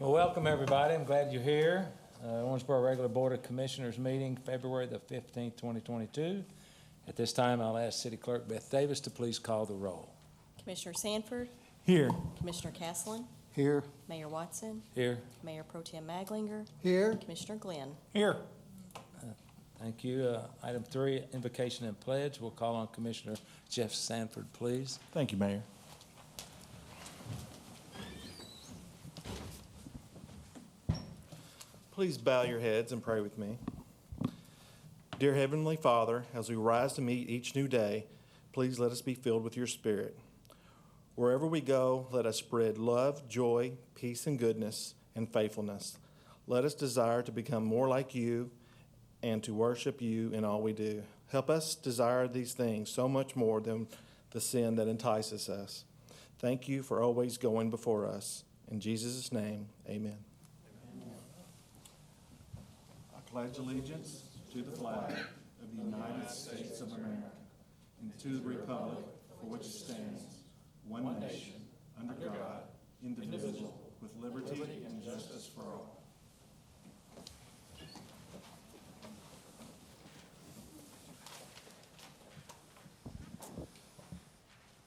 Well, welcome everybody. I'm glad you're here. Owensboro Regular Board of Commissioners meeting, February the 15th, 2022. At this time, I'll ask City Clerk Beth Davis to please call the roll. Commissioner Sanford, Here. Commissioner Castlein, Here. Mayor Watson, Here. Mayor Pro Tem Maglinger, Here. Commissioner Glenn. Here. Thank you. Item 3, invocation and pledge. We'll call on Commissioner Jeff Sanford, please. Thank you, Mayor. Please bow your heads and pray with me. Dear Heavenly Father, as we rise to meet each new day, please let us be filled with your Spirit. Wherever we go, let us spread love, joy, peace, and goodness, and faithfulness. Let us desire to become more like you and to worship you in all we do. Help us desire these things so much more than the sin that entices us. Thank you for always going before us. In Jesus' name, amen. I pledge allegiance to the flag of the United States of America and to the republic for which it stands, one nation, under God, indivisible, with liberty and justice for all.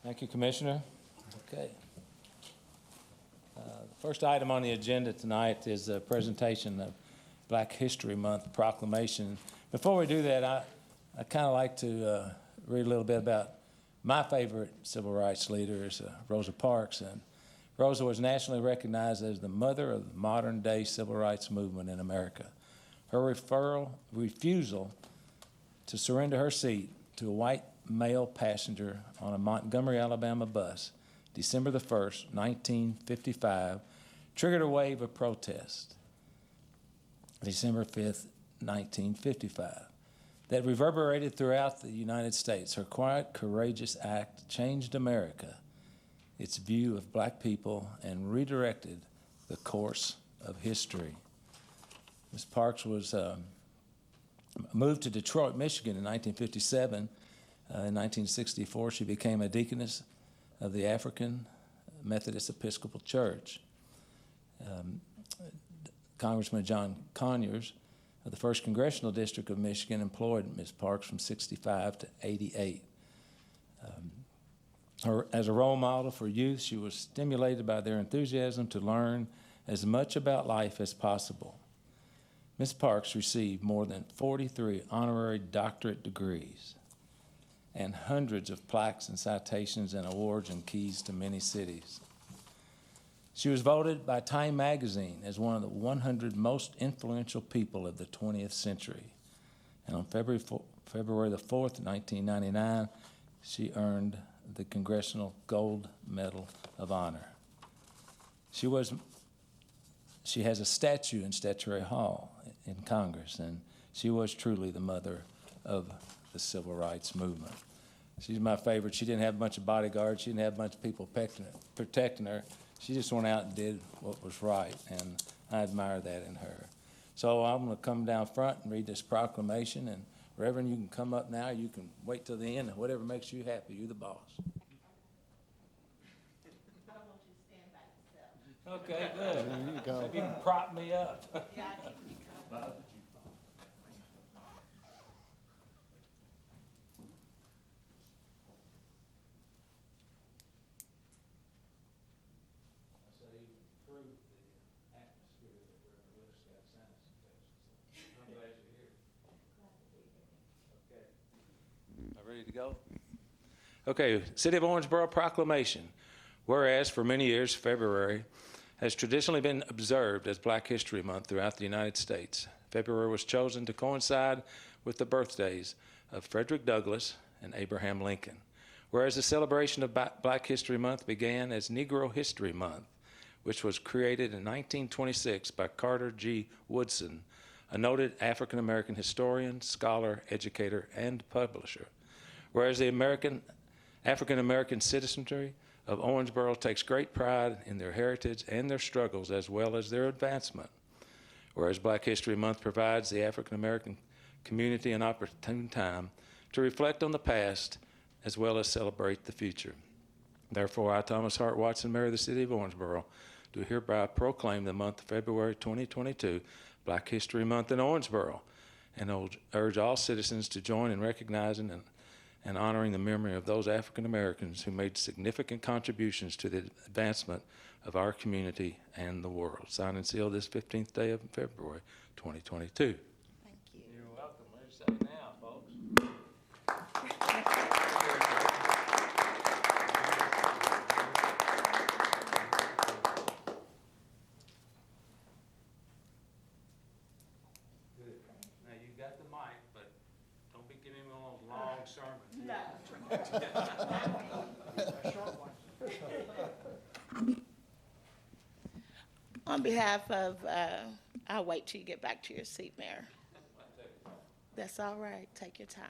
Thank you, Commissioner. Okay. The first item on the agenda tonight is a presentation of Black History Month Proclamation. Before we do that, I kind of like to read a little bit about my favorite civil rights leader is Rosa Parks. And Rosa was nationally recognized as the mother of the modern-day civil rights movement in America. Her refusal to surrender her seat to a white male passenger on a Montgomery, Alabama bus, December the 1st, 1955, triggered a wave of protest. December 5th, 1955, that reverberated throughout the United States. Her quiet, courageous act changed America, its view of black people, and redirected the course of history. Ms. Parks was moved to Detroit, Michigan in 1957. In 1964, she became a deaconess of the African Methodist Episcopal Church. Congressman John Conyers of the 1st Congressional District of Michigan employed Ms. Parks from 65 to 88. As a role model for youth, she was stimulated by their enthusiasm to learn as much about life as possible. Ms. Parks received more than 43 honorary doctorate degrees and hundreds of plaques and citations and awards and keys to many cities. She was voted by Time magazine as one of the 100 most influential people of the 20th century. And on February the 4th, 1999, she earned the Congressional Gold Medal of Honor. She has a statue in Statuary Hall in Congress, and she was truly the mother of the civil rights movement. She's my favorite. She didn't have a bunch of bodyguards. She didn't have a bunch of people protecting her. She just went out and did what was right, and I admire that in her. So I'm going to come down front and read this proclamation, and Reverend, you can come up now. You can wait till the end, whatever makes you happy. You're the boss. I don't want you to stand by yourself. Okay, good. There you go. Maybe you can prop me up. Yeah, I can be covered. Ready to go? Okay, City of Orangeboro Proclamation. Whereas for many years, February has traditionally been observed as Black History Month throughout the United States. February was chosen to coincide with the birthdays of Frederick Douglass and Abraham Lincoln. Whereas the celebration of Black History Month began as Negro History Month, which was created in 1926 by Carter G. Woodson, a noted African-American historian, scholar, educator, and publisher. Whereas the African-American citizenry of Owensboro takes great pride in their heritage and their struggles as well as their advancement. Whereas Black History Month provides the African-American community an opportune time to reflect on the past as well as celebrate the future. Therefore, I, Thomas Hart Watson, Mayor of the City of Orangeboro, do hereby proclaim the month of February 2022 Black History Month in Owensboro, and urge all citizens to join in recognizing and honoring the memory of those African Americans who made significant contributions to the advancement of our community and the world. Signed and sealed this 15th day of February 2022. Thank you. You're welcome. Let's say now, folks. Now, you got the mic, but don't be giving me one of those long sermons. No. On behalf of, I'll wait till you get back to your seat, Mayor. That's all right. Take your time.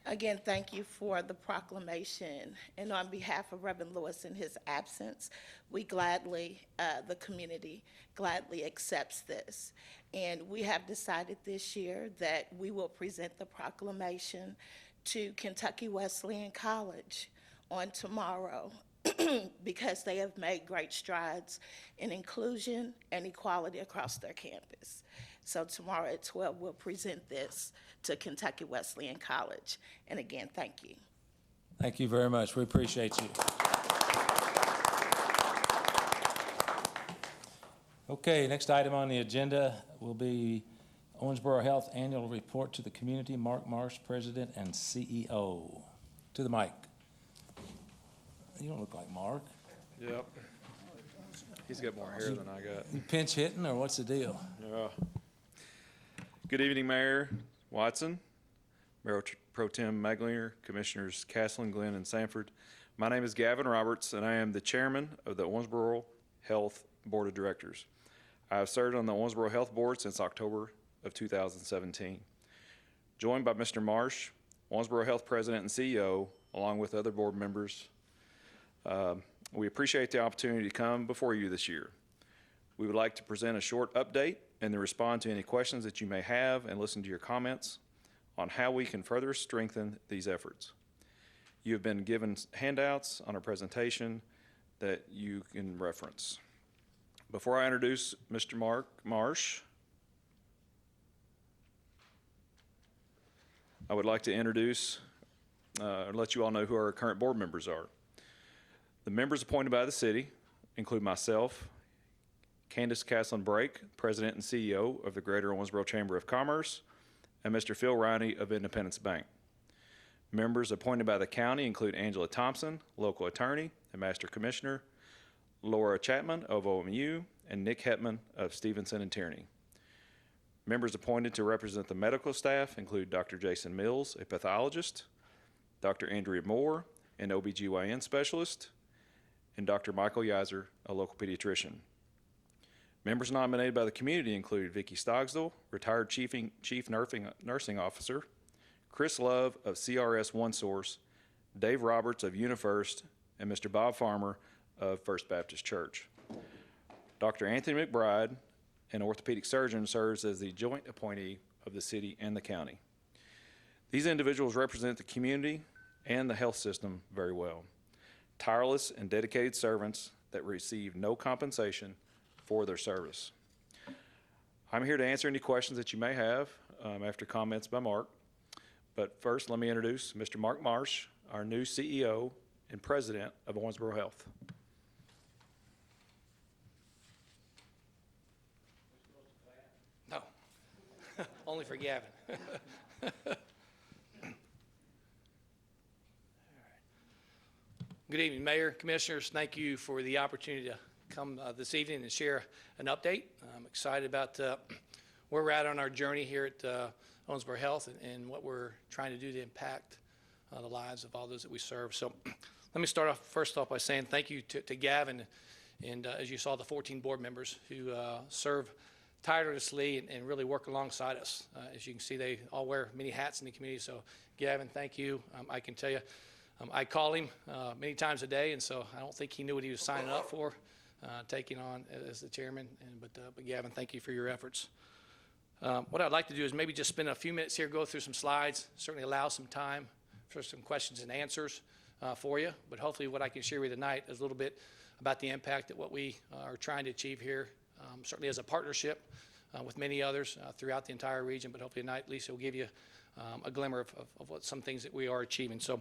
Again, thank you for the proclamation. And on behalf of Reverend Lewis in his absence, we gladly, the community gladly accepts this. And we have decided this year that we will present the proclamation to Kentucky Wesleyan College on tomorrow because they have made great strides in inclusion and equality across their campus. So tomorrow at 12, we'll present this to Kentucky Wesleyan College. And again, thank you. Thank you very much. We appreciate you. Okay, next item on the agenda will be Owensboro Health Annual Report to the Community. Mark Marsh, President and CEO. To the mic. You don't look like Mark. Yep. He's got more hair than I got. You pinch hitting, or what's the deal? Yeah. Good evening, Mayor Watson, Mayor Pro Tem Maglinger, Commissioners Castleton, Glenn, and Sanford. My name is Gavin Roberts, and I am the chairman of the Owensboro Health Board of Directors. I have served on the Owensboro Health Board since October of 2017. Joined by Mr. Marsh, Owensboro Health President and CEO, along with other board members. We appreciate the opportunity to come before you this year. We would like to present a short update and then respond to any questions that you may have and listen to your comments on how we can further strengthen these efforts. You have been given handouts on our presentation that you can reference. Before I introduce Mr. Mark Marsh, I would like to introduce, let you all know who our current board members are. The members appointed by the city include myself, Candace Castlin-Brake, President and CEO of the Greater Owensboro Chamber of Commerce, and Mr. Phil Riney of Independence Bank. Members appointed by the county include Angela Thompson, local attorney and master commissioner, Laura Chapman of OMU, and Nick Hetman of Stevenson and Tierney. Members appointed to represent the medical staff include Dr. Jason Mills, a pathologist, Dr. Andrea Moore, an OBGYN specialist, and Dr. Michael Yiser, a local pediatrician. Members nominated by the community include Vicki Stogsdale, retired Chief Nursing Officer, Chris Love of CRS OneSource, Dave Roberts of UniFirst, and Mr. Bob Farmer of First Baptist Church. Dr. Anthony McBride, an orthopedic surgeon, serves as the joint appointee of the city and the county. These individuals represent the community and the health system very well. Tireless and dedicated servants that receive no compensation for their service. I'm here to answer any questions that you may have after comments by Mark. But first, let me introduce Mr. Mark Marsh, our new CEO and President of Owensboro Health. No, only for Gavin. Good evening, Mayor, Commissioners. Thank you for the opportunity to come this evening and share an update. I'm excited about where we're at on our journey here at Owensboro Health and what we're trying to do to impact the lives of all those that we serve. So let me start off first off by saying thank you to Gavin and as you saw, the 14 board members who serve tirelessly and really work alongside us. As you can see, they all wear many hats in the community. So Gavin, thank you. I can tell you, I call him many times a day, and so I don't think he knew what he was signing up for, taking on as the chairman. But Gavin, thank you for your efforts. What I'd like to do is maybe just spend a few minutes here, go through some slides, certainly allow some time for some questions and answers for you. But hopefully what I can share with you tonight is a little bit about the impact that what we are trying to achieve here, certainly as a partnership with many others throughout the entire region. But hopefully tonight, Lisa will give you a glimmer of what some things that we are achieving. So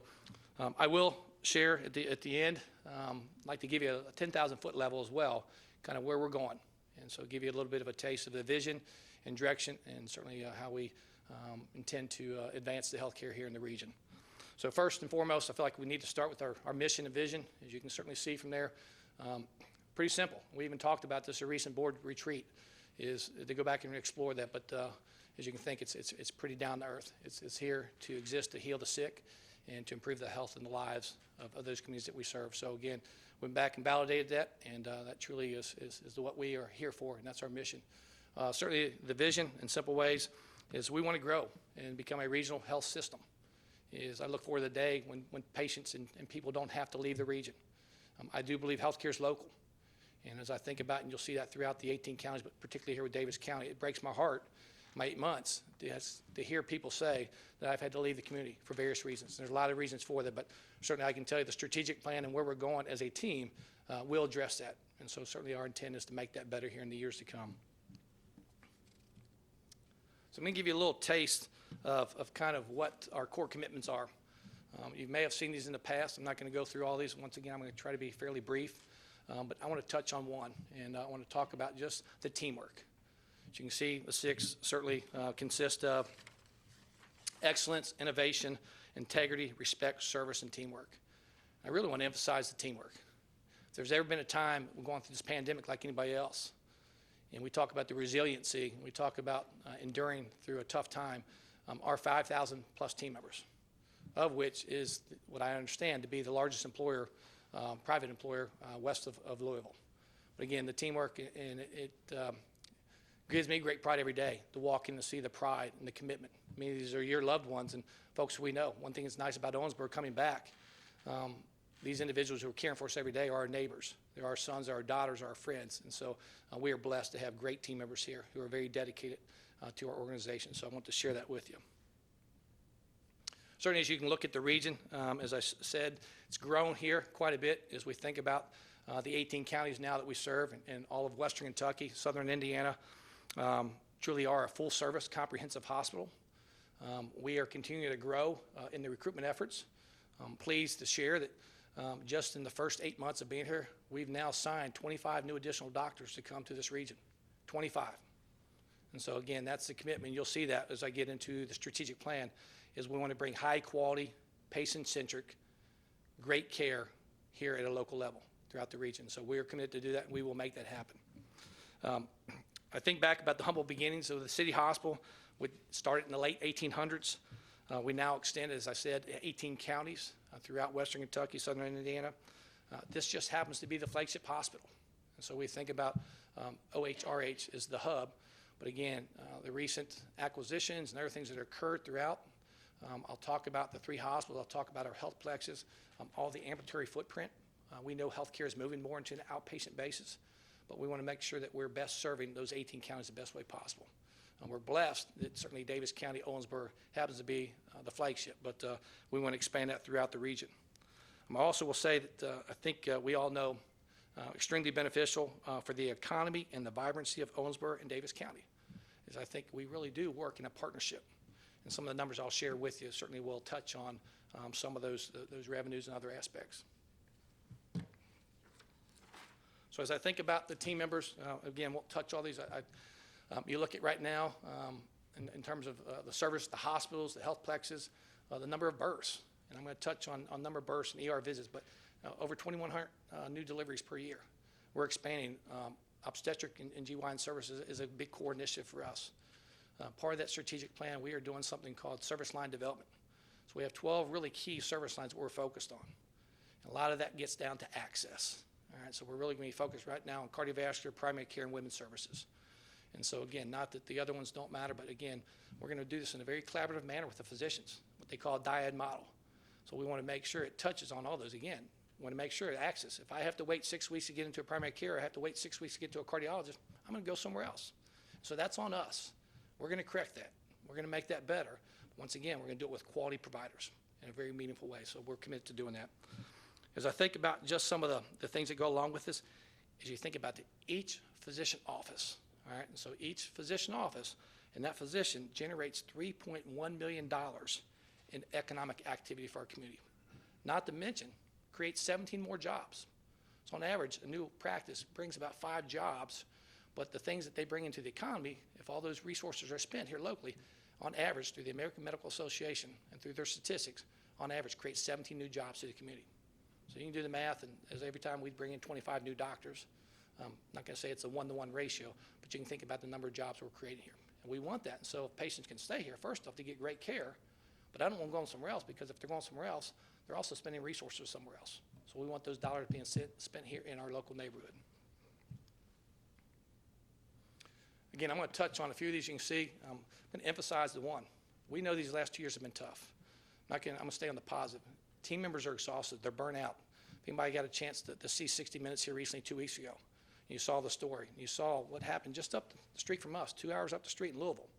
I will share at the end, I'd like to give you a 10,000-foot level as well, kind of where we're going. And so give you a little bit of a taste of the vision and direction, and certainly how we intend to advance the healthcare here in the region. So first and foremost, I feel like we need to start with our mission and vision, as you can certainly see from there. Pretty simple. We even talked about this at a recent board retreat, is to go back and explore that. But as you can think, it's pretty down to earth. It's here to exist, to heal the sick, and to improve the health and the lives of those communities that we serve. So again, went back and validated that, and that truly is what we are here for, and that's our mission. Certainly the vision, in simple ways, is we want to grow and become a regional health system. I look forward to the day when patients and people don't have to leave the region. I do believe healthcare is local. And as I think about it, and you'll see that throughout the 18 counties, but particularly here with Davis County, it breaks my heart, my 8 months, to hear people say that I've had to leave the community for various reasons. There's a lot of reasons for that, but certainly I can tell you the strategic plan and where we're going as a team will address that. And so certainly our intent is to make that better here in the years to come. So I'm going to give you a little taste of kind of what our core commitments are. You may have seen these in the past. I'm not going to go through all these. Once again, I'm going to try to be fairly brief. But I want to touch on one, and I want to talk about just the teamwork. As you can see, the 6 certainly consist of excellence, innovation, integrity, respect, service, and teamwork. I really want to emphasize the teamwork. If there's ever been a time we're going through this pandemic like anybody else, and we talk about the resiliency, and we talk about enduring through a tough time, our 5,000 plus team members, of which is what I understand to be the largest employer, private employer west of Louisville. But again, the teamwork, and it gives me great pride every day to walk in and see the pride and the commitment. I mean, these are your loved ones and folks we know. One thing that's nice about Owensboro coming back, these individuals who are caring for us every day are our neighbors. They're our sons, our daughters, our friends. And so we are blessed to have great team members here who are very dedicated to our organization. So I want to share that with you. Certainly, as you can look at the region, as I said, it's grown here quite a bit as we think about the 18 counties now that we serve, and all of western Kentucky, southern Indiana, truly are a full-service, comprehensive hospital. We are continuing to grow in the recruitment efforts. I'm pleased to share that just in the first 8 months of being here, we've now signed 25 new additional doctors to come to this region, 25. And so again, that's the commitment. You'll see that as I get into the strategic plan, is we want to bring high quality, patient-centric, great care here at a local level throughout the region. So we are committed to do that, and we will make that happen. I think back about the humble beginnings of the city hospital. We started in the late 1800s. We now extend, as I said, 18 counties throughout western Kentucky, southern Indiana. This just happens to be the flagship hospital. And so we think about OHRH as the hub. But again, the recent acquisitions and other things that occurred throughout, I'll talk about the 3 hospitals. I'll talk about our health plexes, all the ambulatory footprint. We know healthcare is moving more into an outpatient basis, but we want to make sure that we're best serving those 18 counties the best way possible. We're blessed that certainly Davis County, Owensboro happens to be the flagship, but we want to expand that throughout the region. I also will say that I think we all know extremely beneficial for the economy and the vibrancy of Owensboro and Davis County, is I think we really do work in a partnership. And some of the numbers I'll share with you certainly will touch on some of those revenues and other aspects. So as I think about the team members, again, we'll touch all these. You look at right now in terms of the service, the hospitals, the health plexes, the number of births. And I'm going to touch on number of births and ER visits, but over 2,100 new deliveries per year. We're expanding obstetric and GYN services is a big core initiative for us. Part of that strategic plan, we are doing something called service line development. So we have 12 really key service lines that we're focused on. And a lot of that gets down to access. All right, so we're really going to be focused right now on cardiovascular, primary care, and women's services. And so again, not that the other ones don't matter, but again, we're going to do this in a very collaborative manner with the physicians, what they call a dyad model. So we want to make sure it touches on all those. Again, we want to make sure access. If I have to wait 6 weeks to get into a primary care, I have to wait 6 weeks to get to a cardiologist, I'm going to go somewhere else. So that's on us. We're going to correct that. We're going to make that better. Once again, we're going to do it with quality providers. in a very meaningful way. So we're committed to doing that. As I think about just some of the things that go along with this, is you think about each physician office, all right? And so each physician office and that physician generates $3.1 million in economic activity for our community. Not to mention, creates 17 more jobs. So on average, a new practice brings about 5 jobs, but the things that they bring into the economy, if all those resources are spent here locally, on average, through the American Medical Association and through their statistics, on average creates 17 new jobs to the community. So you can do the math, and as every time we bring in 25 new doctors, I'm not going to say it's a 1-to-1 ratio, but you can think about the number of jobs we're creating here. And we want that. And so if patients can stay here, first off, to get great care, but I don't want them going somewhere else, because if they're going somewhere else, they're also spending resources somewhere else. So we want those dollars being spent here in our local neighborhood. Again, I'm going to touch on a few of these. You can see, I'm going to emphasize the one. We know these last 2 years have been tough. I'm going to stay on the positive. Team members are exhausted. They're burnt out. If anybody got a chance to see 60 Minutes here recently, 2 weeks ago, you saw the story. You saw what happened just up the street from us, 2 hours up the street in Louisville.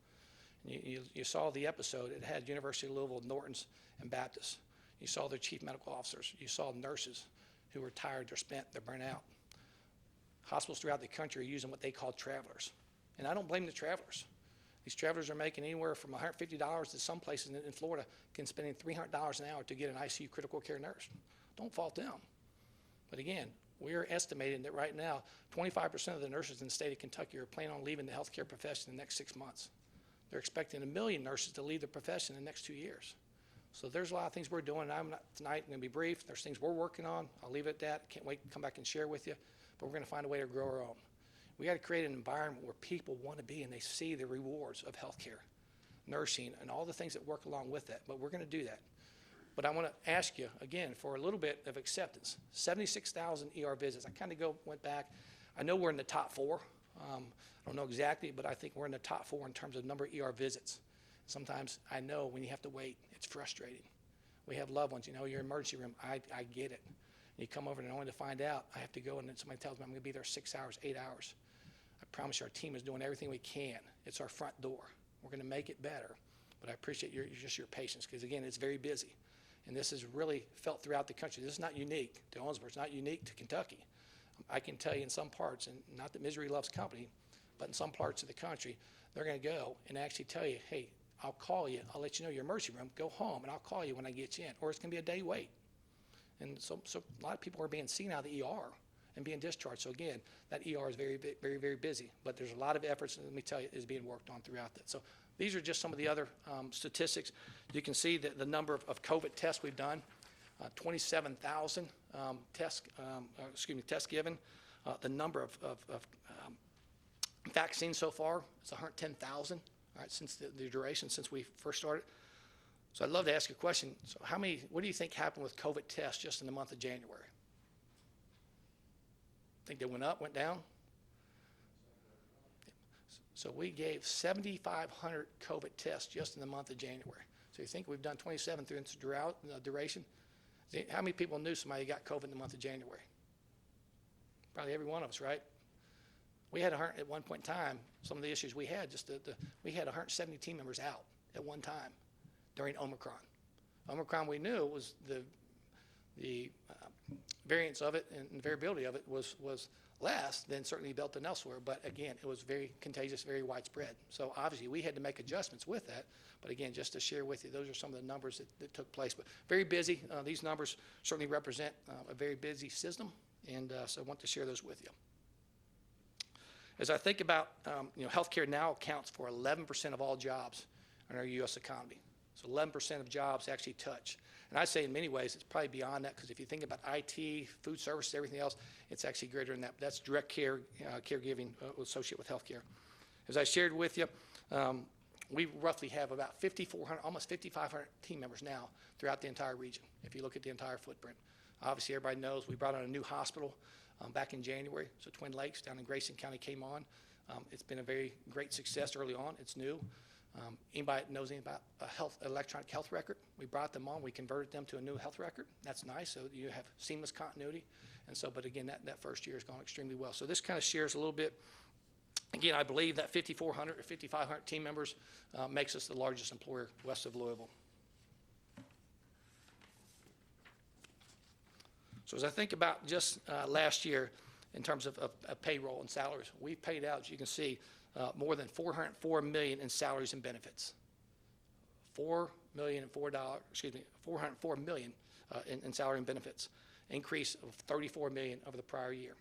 You saw the episode. It had University of Louisville, Norton's, and Baptist. You saw their chief medical officers. You saw nurses who are tired, they're spent, they're burnt out. Hospitals throughout the country are using what they call travelers. And I don't blame the travelers. These travelers are making anywhere from $150 to some places in Florida can spend $300 an hour to get an ICU critical care nurse. Don't fault them. But again, we're estimating that right now, 25% of the nurses in the state of Kentucky are planning on leaving the healthcare profession in the next 6 months. They're expecting 1 million nurses to leave the profession in the next 2 years. So there's a lot of things we're doing. Tonight, I'm going to be brief. There's things we're working on. I'll leave it at that. Can't wait to come back and share with you. But we're going to find a way to grow our own. We got to create an environment where people want to be and they see the rewards of healthcare, nursing, and all the things that work along with that. But we're going to do that. But I want to ask you, again, for a little bit of acceptance. 76,000 ER visits. I kind of went back. I know we're in the top 4. I don't know exactly, but I think we're in the top 4 in terms of number of ER visits. Sometimes I know when you have to wait, it's frustrating. We have loved ones, your emergency room, I get it. And you come over and only to find out, I have to go and then somebody tells me I'm going to be there 6 hours, 8 hours. I promise you our team is doing everything we can. It's our front door. We're going to make it better. But I appreciate your patience, because again, it's very busy. And this is really felt throughout the country. This is not unique to Owensboro. It's not unique to Kentucky. I can tell you in some parts, and not that misery loves company, but in some parts of the country, they're going to go and actually tell you, hey, I'll call you. I'll let you know your emergency room. Go home, and I'll call you when I get you in. Or it's going to be a day wait. And so a lot of people are being seen out of the ER and being discharged. So again, that ER is very, very, very busy. But there's a lot of efforts, and let me tell you, is being worked on throughout that. So these are just some of the other statistics. You can see that the number of COVID tests we've done, 27,000 tests given. The number of vaccines so far is 110,000. All right, since the duration since we first started. So I'd love to ask you a question. So what do you think happened with COVID tests just in the month of January? Think they went up, went down? So we gave 7,500 COVID tests just in the month of January. So you think we've done 27 through its duration? How many people knew somebody got COVID in the month of January? Probably every one of us, right? We had at one point in time, some of the issues we had, we had 170 team members out at one time during Omicron. Omicron, we knew was the variance of it and the variability of it was less than certainly Delta and elsewhere. But again, it was very contagious, very widespread. So obviously we had to make adjustments with that. But again, just to share with you, those are some of the numbers that took place. But very busy. These numbers certainly represent a very busy system. And so I want to share those with you. As I think about, healthcare now accounts for 11% of all jobs in our U.S. economy. So 11% of jobs actually touch. And I'd say in many ways it's probably beyond that, because if you think about IT, food services, everything else, it's actually greater than that. That's direct care, caregiving associated with healthcare. As I shared with you, we roughly have about 5,400, almost 5,500 team members now throughout the entire region, if you look at the entire footprint. Obviously, everybody knows we brought on a new hospital back in January. So Twin Lakes down in Grayson County came on. It's been a very great success early on. It's new. Anybody knows anything about electronic health record? We brought them on. We converted them to a new health record. That's nice. So you have seamless continuity. And so, but again, that first year has gone extremely well. So this kind of shares a little bit. Again, I believe that 5,400 or 5,500 team members makes us the largest employer west of Louisville. So as I think about just last year in terms of payroll and salaries, we've paid out, as you can see, more than $404 million in salaries and benefits. $404 million in salary and benefits, increase of $34 million over the prior year.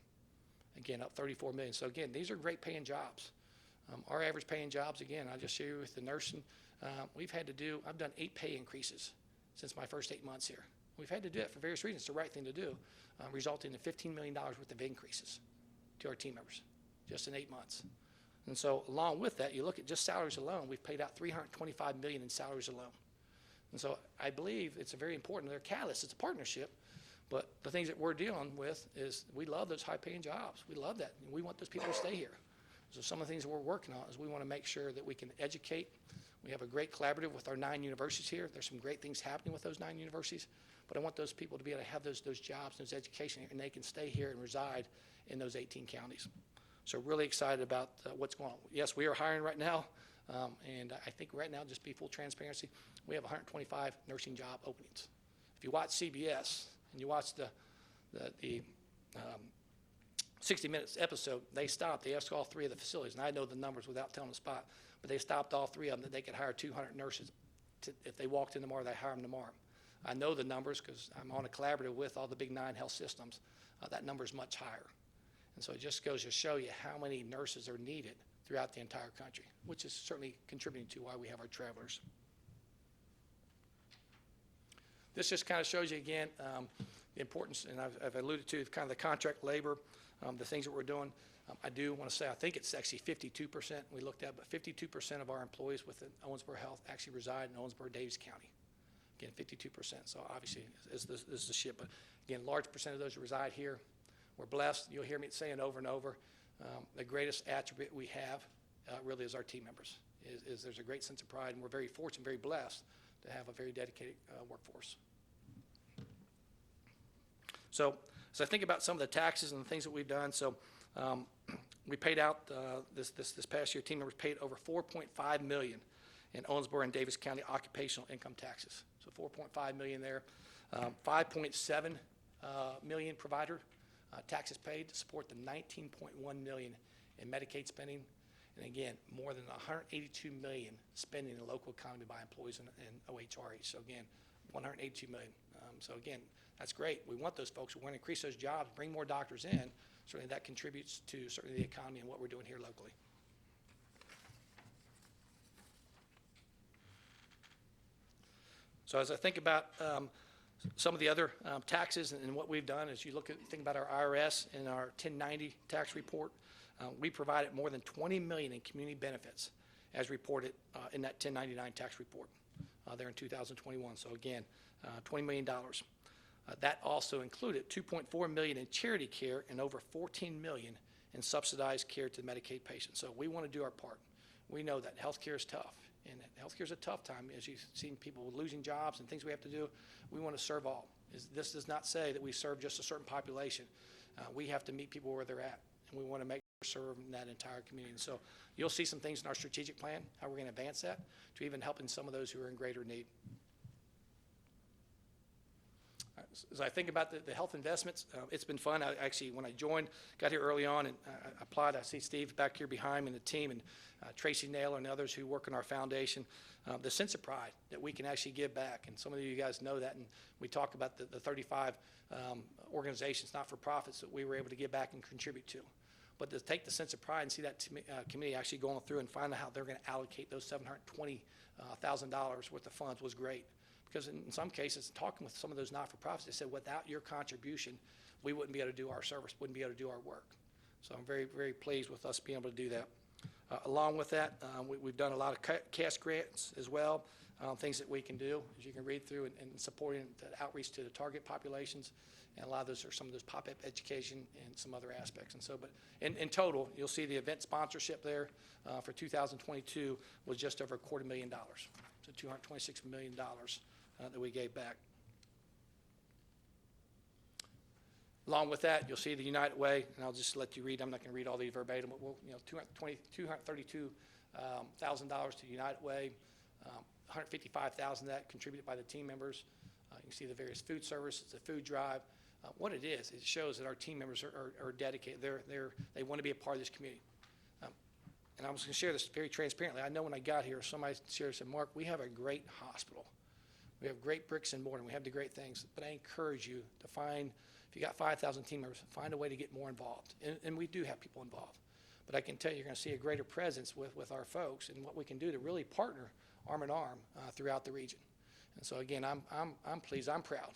Again, up $34 million. So again, these are great paying jobs. Our average paying jobs, again, I'll just share you with the nursing. I've done 8 pay increases since my first 8 months here. We've had to do it for various reasons. It's the right thing to do, resulting in $15 million worth of increases to our team members just in 8 months. And so along with that, you look at just salaries alone, we've paid out $325 million in salaries alone. And so I believe it's very important. They're catalysts. It's a partnership. But the things that we're dealing with is we love those high-paying jobs. We love that. And we want those people to stay here. So some of the things that we're working on is we want to make sure that we can educate. We have a great collaborative with our 9 universities here. There's some great things happening with those 9 universities. But I want those people to be able to have those jobs, those education, and they can stay here and reside in those 18 counties. So really excited about what's going on. Yes, we are hiring right now. And I think right now, just be full transparency, we have 125 nursing job openings. If you watch CBS and you watch the 60 Minutes episode, they asked all 3 of the facilities, and I know the numbers without telling the spot, but they stopped all 3 of them that they could hire 200 nurses. If they walked in tomorrow, they hire them tomorrow. I know the numbers because I'm on a collaborative with all the big 9 health systems. That number is much higher. And so it just goes to show you how many nurses are needed throughout the entire country, which is certainly contributing to why we have our travelers. This just kind of shows you again the importance, and I've alluded to kind of the contract labor, the things that we're doing. I do want to say I think it's actually 52% we looked at, but 52% of our employees within Owensboro Health actually reside in Owensboro, Davis County. Again, 52%. So obviously, this is the ship. But again, large percent of those reside here. We're blessed. You'll hear me saying over and over, the greatest attribute we have really is our team members. Is there's a great sense of pride, and we're very fortunate, very blessed to have a very dedicated workforce. So I think about some of the taxes and the things that we've done. So we paid out this past year, team members paid over $4.5 million in Owensboro and Davis County occupational income taxes. So $4.5 million there. $5.7 million provider taxes paid to support the $19.1 million in Medicaid spending. And again, more than $182 million spending in the local economy by employees in OHRH. So again, $182 million. So again, that's great. We want those folks. We want to increase those jobs, bring more doctors in. Certainly that contributes to certainly the economy and what we're doing here locally. So as I think about some of the other taxes and what we've done, as you think about our IRS and our 1090 tax report, we provided more than $20 million in community benefits as reported in that 1099 tax report there in 2021. So again, $20 million. That also included $2.4 million in charity care and over $14 million in subsidized care to Medicaid patients. So we want to do our part. We know that healthcare is tough, and healthcare is a tough time. As you've seen people losing jobs and things we have to do, we want to serve all. This does not say that we serve just a certain population. We have to meet people where they're at, and we want to make sure we're serving that entire community. And so you'll see some things in our strategic plan, how we're going to advance that, to even helping some of those who are in greater need. As I think about the health investments, it's been fun. When I joined, got here early on and I applied. I see Steve back here behind me and the team, and Tracy Naylor and others who work in our foundation. The sense of pride that we can actually give back, and some of you guys know that, and we talk about the 35 organizations, not-for-profits, that we were able to give back and contribute to. But to take the sense of pride and see that committee actually going through and find out how they're going to allocate those $720,000 worth of funds was great. Because in some cases, talking with some of those not-for-profits, they said, without your contribution, we wouldn't be able to do our service, wouldn't be able to do our work. So I'm very, very pleased with us being able to do that. Along with that, we've done a lot of cash grants as well, things that we can do, as you can read through, and supporting the outreach to the target populations. And a lot of those are some of those pop-up education and some other aspects. And so, but in total, you'll see the event sponsorship there for 2022 was just over $250,000. So $226 million. That we gave back. Along with that, you'll see the United Way, and I'll just let you read. I'm not going to read all these verbatim, but we'll, $232,000 to United Way, $155,000 that contributed by the team members. You can see the various food services, the food drive, What it is, it shows that our team members are dedicated. They want to be a part of this community. And I was going to share this very transparently. I know when I got here, somebody said, Mark, we have a great hospital. We have great bricks and mortar, and we have the great things. But I encourage you to find, if you got 5,000 team members, find a way to get more involved. And we do have people involved. But I can tell you, you're going to see a greater presence with our folks and what we can do to really partner arm in arm throughout the region. And so again, I'm pleased, I'm proud.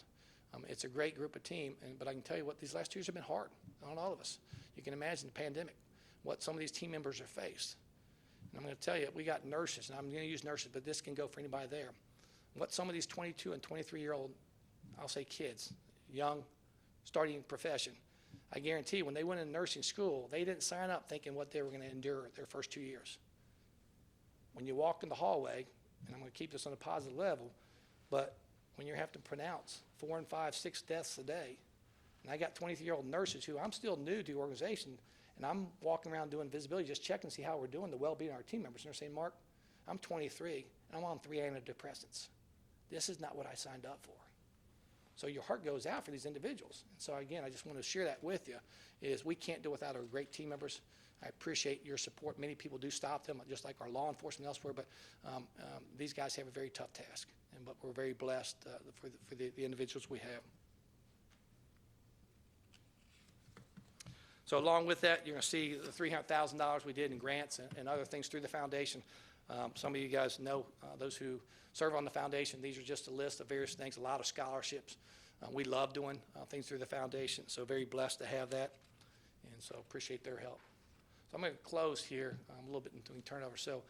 It's a great group of team, but I can tell you what, these last 2 years have been hard on all of us. You can imagine the pandemic, what some of these team members have faced. And I'm going to tell you, we got nurses, and I'm going to use nurses, but this can go for anybody there. What some of these 22 and 23-year-old, I'll say kids, young, starting profession, I guarantee you, when they went into nursing school, they didn't sign up thinking what they were going to endure their first 2 years. When you walk in the hallway, and I'm going to keep this on a positive level, but when you have to pronounce 4 and 5, 6 deaths a day, and I got 23-year-old nurses who I'm still new to the organization, and I'm walking around doing visibility, just checking to see how we're doing, the well-being of our team members. And they're saying, Mark, I'm 23, and I'm on 3 antidepressants. This is not what I signed up for. So your heart goes out for these individuals. And so again, I just want to share that with you, is we can't do it without our great team members. I appreciate your support. Many people do stop them, just like our law enforcement elsewhere, but these guys have a very tough task. But we're very blessed for the individuals we have. So along with that, you're going to see the $300,000 we did in grants and other things through the foundation. Some of you guys know, those who serve on the foundation, these are just a list of various things, a lot of scholarships. We love doing things through the foundation, so very blessed to have that, and so appreciate their help. So I'm going to close here a little bit until we turn it over. So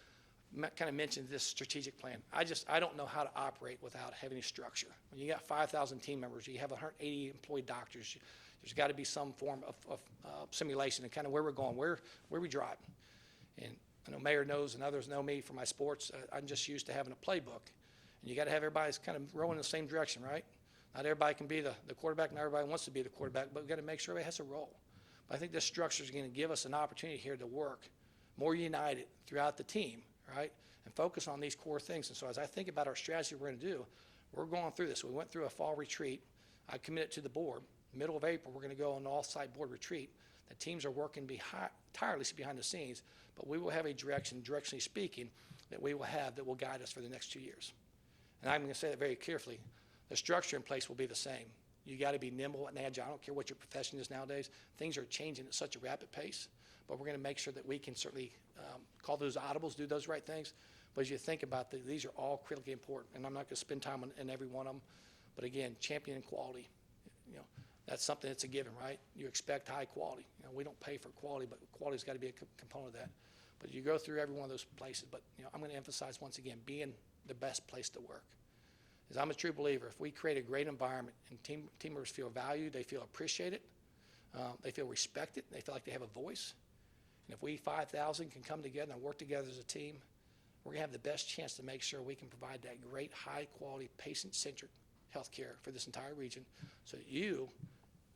kind of mentioned this strategic plan. I don't know how to operate without having a structure. When you got 5,000 team members, you have 180 employed doctors, there's got to be some form of simulation and kind of where we're going, where we driving. And I know Mayor knows and others know me from my sports. I'm just used to having a playbook. And you got to have everybody's kind of rowing in the same direction, right? Not everybody can be the quarterback, not everybody wants to be the quarterback, but we've got to make sure everybody has a role. But I think this structure is going to give us an opportunity here to work more united throughout the team, right? And focus on these core things. And so as I think about our strategy we're going to do, we're going through this. We went through a fall retreat. I committed to the board. Middle of April, we're going to go on an all-site board retreat. The teams are working tirelessly behind the scenes, but we will have a direction, directionally speaking, that we will have that will guide us for the next 2 years. And I'm going to say that very carefully. The structure in place will be the same. You got to be nimble and agile. I don't care what your profession is nowadays. Things are changing at such a rapid pace, but we're going to make sure that we can certainly call those audibles, do those right things. But as you think about these are all critically important, and I'm not going to spend time on every one of them. But again, championing quality, that's something that's a given, right? You expect high quality. We don't pay for quality, but quality's got to be a component of that. But you go through every one of those places. But I'm going to emphasize once again, being the best place to work. As I'm a true believer, if we create a great environment and team members feel valued, they feel appreciated, they feel respected, they feel like they have a voice. And if we 5,000 can come together and work together as a team, we're going to have the best chance to make sure we can provide that great, high-quality, patient-centric health care for this entire region so that you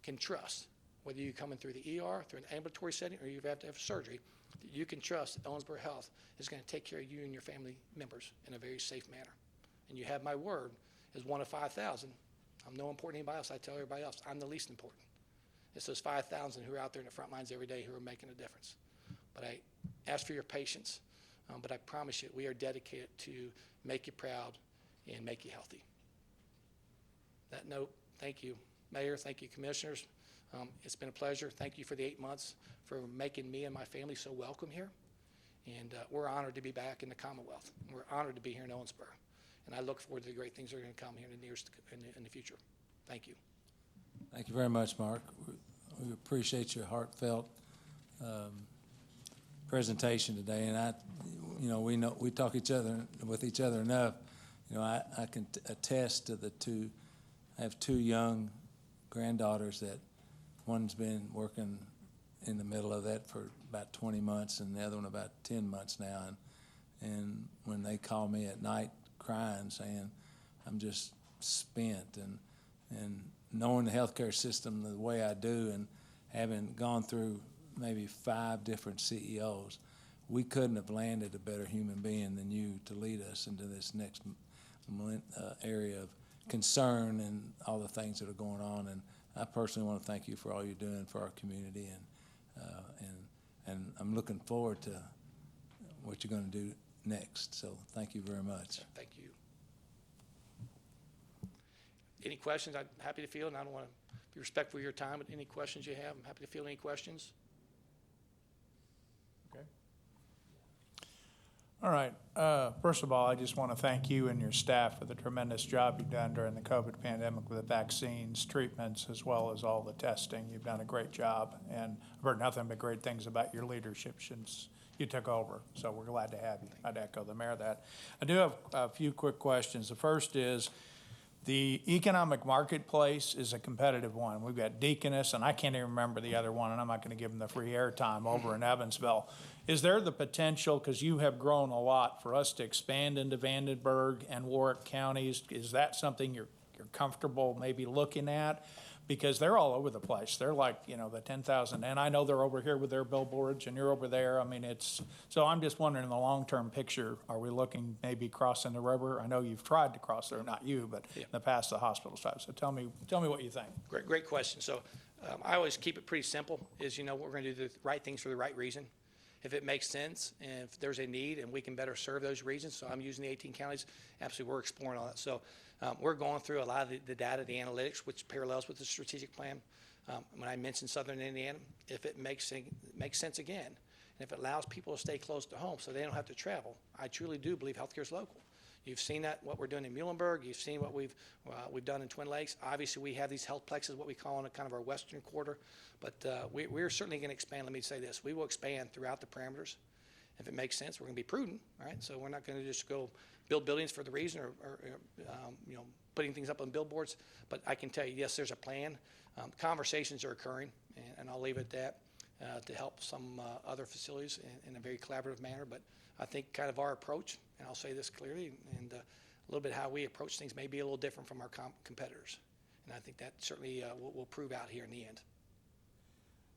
can trust, whether you're coming through the ER, through an ambulatory setting, or you have to have surgery, that you can trust that Owensboro Health is going to take care of you and your family members in a very safe manner. And you have my word as one of 5,000. I'm no important to anybody else. I tell everybody else, I'm the least important. It's those 5,000 who are out there in the front lines every day who are making a difference. But I ask for your patience, but I promise you, we are dedicated to make you proud and make you healthy. That note, thank you, Mayor. Thank you, Commissioners. It's been a pleasure. Thank you for the 8 months for making me and my family so welcome here. And we're honored to be back in the Commonwealth. We're honored to be here in Owensboro. And I look forward to the great things that are going to come here in the future. Thank you. Thank you very much, Mark. We appreciate your heartfelt presentation today. And we talk with each other enough. I can attest to I have 2 young granddaughters that one's been working in the middle of that for about 20 months and the other one about 10 months now. And when they call me at night crying, saying, I'm just spent, and knowing the healthcare system the way I do and having gone through maybe 5 different CEOs, we couldn't have landed a better human being than you to lead us into this next area of concern and all the things that are going on. And I personally want to thank you for all you're doing for our community, and I'm looking forward to what you're going to do next. So thank you very much. Thank you. Any questions? I'm happy to field, and I don't want to be respectful of your time, but any questions you have, I'm happy to field any questions. All right. First of all, I just want to thank you and your staff for the tremendous job you've done during the COVID pandemic with the vaccines, treatments, as well as all the testing. You've done a great job, and I've heard nothing but great things about your leadership since you took over, so we're glad to have you. I'd echo the mayor that. I do have a few quick questions. The first is, the economic marketplace is a competitive one. We've got Deaconess, and I can't even remember the other one, and I'm not going to give them the free airtime over in Evansville. Is there the potential, because you have grown a lot, for us to expand into Vandenberg and Warwick counties? Is that something you're comfortable maybe looking at? Because they're all over the place. They're like, you know, the 10,000, and I know they're over here with their billboards, and you're over there. I mean, so I'm just wondering, in the long-term picture, are we looking maybe crossing the river? I know you've tried to cross there, not you, but in the past, the hospital side. So tell me what you think. Great question. So I always keep it pretty simple, is, we're going to do the right things for the right reason. If it makes sense, and if there's a need and we can better serve those regions, so I'm using the 18 counties, absolutely, we're exploring all that. So we're going through a lot of the data, the analytics, which parallels with the strategic plan. When I mentioned Southern Indiana, if it makes sense again, and if it allows people to stay close to home so they don't have to travel, I truly do believe healthcare is local. You've seen that, what we're doing in Muhlenberg. You've seen what we've done in Twin Lakes. Obviously, we have these health plexes, what we call in kind of our western quarter. But we're certainly going to expand. Let me say this. We will expand throughout the parameters. If it makes sense, we're going to be prudent, right? So we're not going to just go build buildings for the reason or putting things up on billboards. But I can tell you, yes, there's a plan. Conversations are occurring, and I'll leave it at that, to help some other facilities in a very collaborative manner. But I think kind of our approach, and I'll say this clearly, and a little bit how we approach things may be a little different from our competitors. And I think that certainly will prove out here in the end.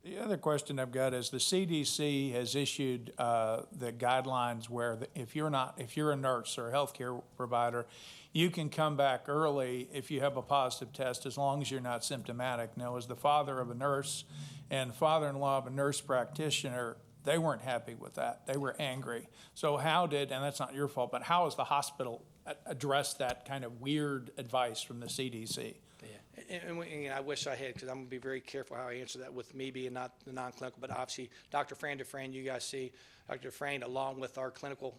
The other question I've got is, the CDC has issued the guidelines where if you're a nurse or a healthcare provider, you can come back early if you have a positive test, as long as you're not symptomatic. Now, as the father of a nurse and father-in-law of a nurse practitioner, they weren't happy with that. They were angry. So and that's not your fault, but how has the hospital addressed that kind of weird advice from the CDC? Yeah, and I wish I had, because I'm going to be very careful how I answer that, with me being not the non-clinical, but obviously Dr. Fran Dufresne, you guys see, Dr. Dufresne, along with our clinical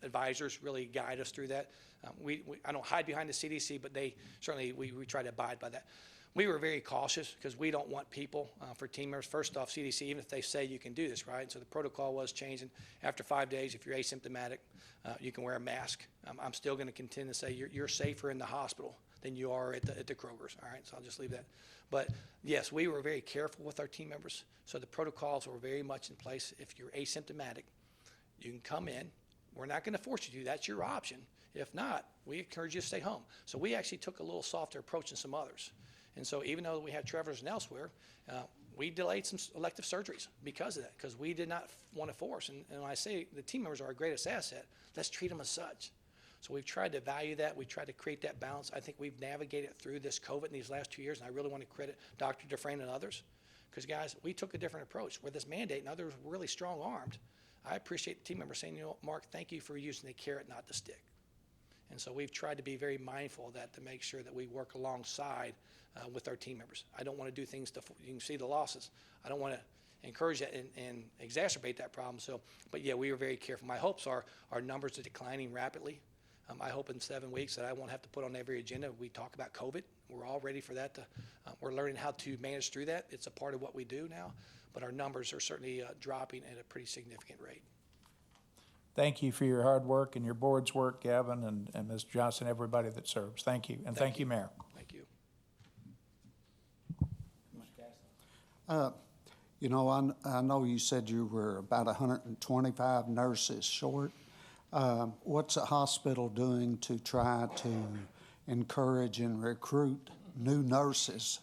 advisors, really guide us through that. I don't hide behind the CDC, but we try to abide by that. We were very cautious because we don't want people, for team members, first off, CDC, even if they say you can do this, right? So the protocol was changing. After 5 days, if you're asymptomatic, you can wear a mask. I'm still going to continue to say you're safer in the hospital than you are at the Kroger's, all right? So I'll just leave that. But yes, we were very careful with our team members. So the protocols were very much in place. If you're asymptomatic, you can come in. We're not going to force you to. That's your option. If not, we encourage you to stay home. So we actually took a little softer approach than some others. And so even though we had travelers and elsewhere, we delayed some elective surgeries because of that, because we did not want to force. And when I say the team members are our greatest asset, let's treat them as such. So we've tried to value that. We've tried to create that balance. I think we've navigated through this COVID in these last 2 years, and I really want to credit Dr. Dufresne and others, because, guys, we took a different approach where this mandate and others were really strong-armed. I appreciate the team members saying, Mark, thank you for using the carrot, not the stick. And so we've tried to be very mindful of that, to make sure that we work alongside with our team members. I don't want to do things you can see the losses. I don't want to encourage that and exacerbate that problem. So, but yeah, we were very careful. My hopes are our numbers are declining rapidly. I hope in 7 weeks that I won't have to put on every agenda we talk about COVID. We're all ready for that. We're learning how to manage through that. It's a part of what we do now, but our numbers are certainly dropping at a pretty significant rate. Thank you for your hard work and your board's work, Gavin, and Ms. Johnson, everybody that serves. Thank you, and thank you, Mayor. Thank you. I know you said you were about 125 nurses short. What's the hospital doing to try to encourage and recruit new nurses?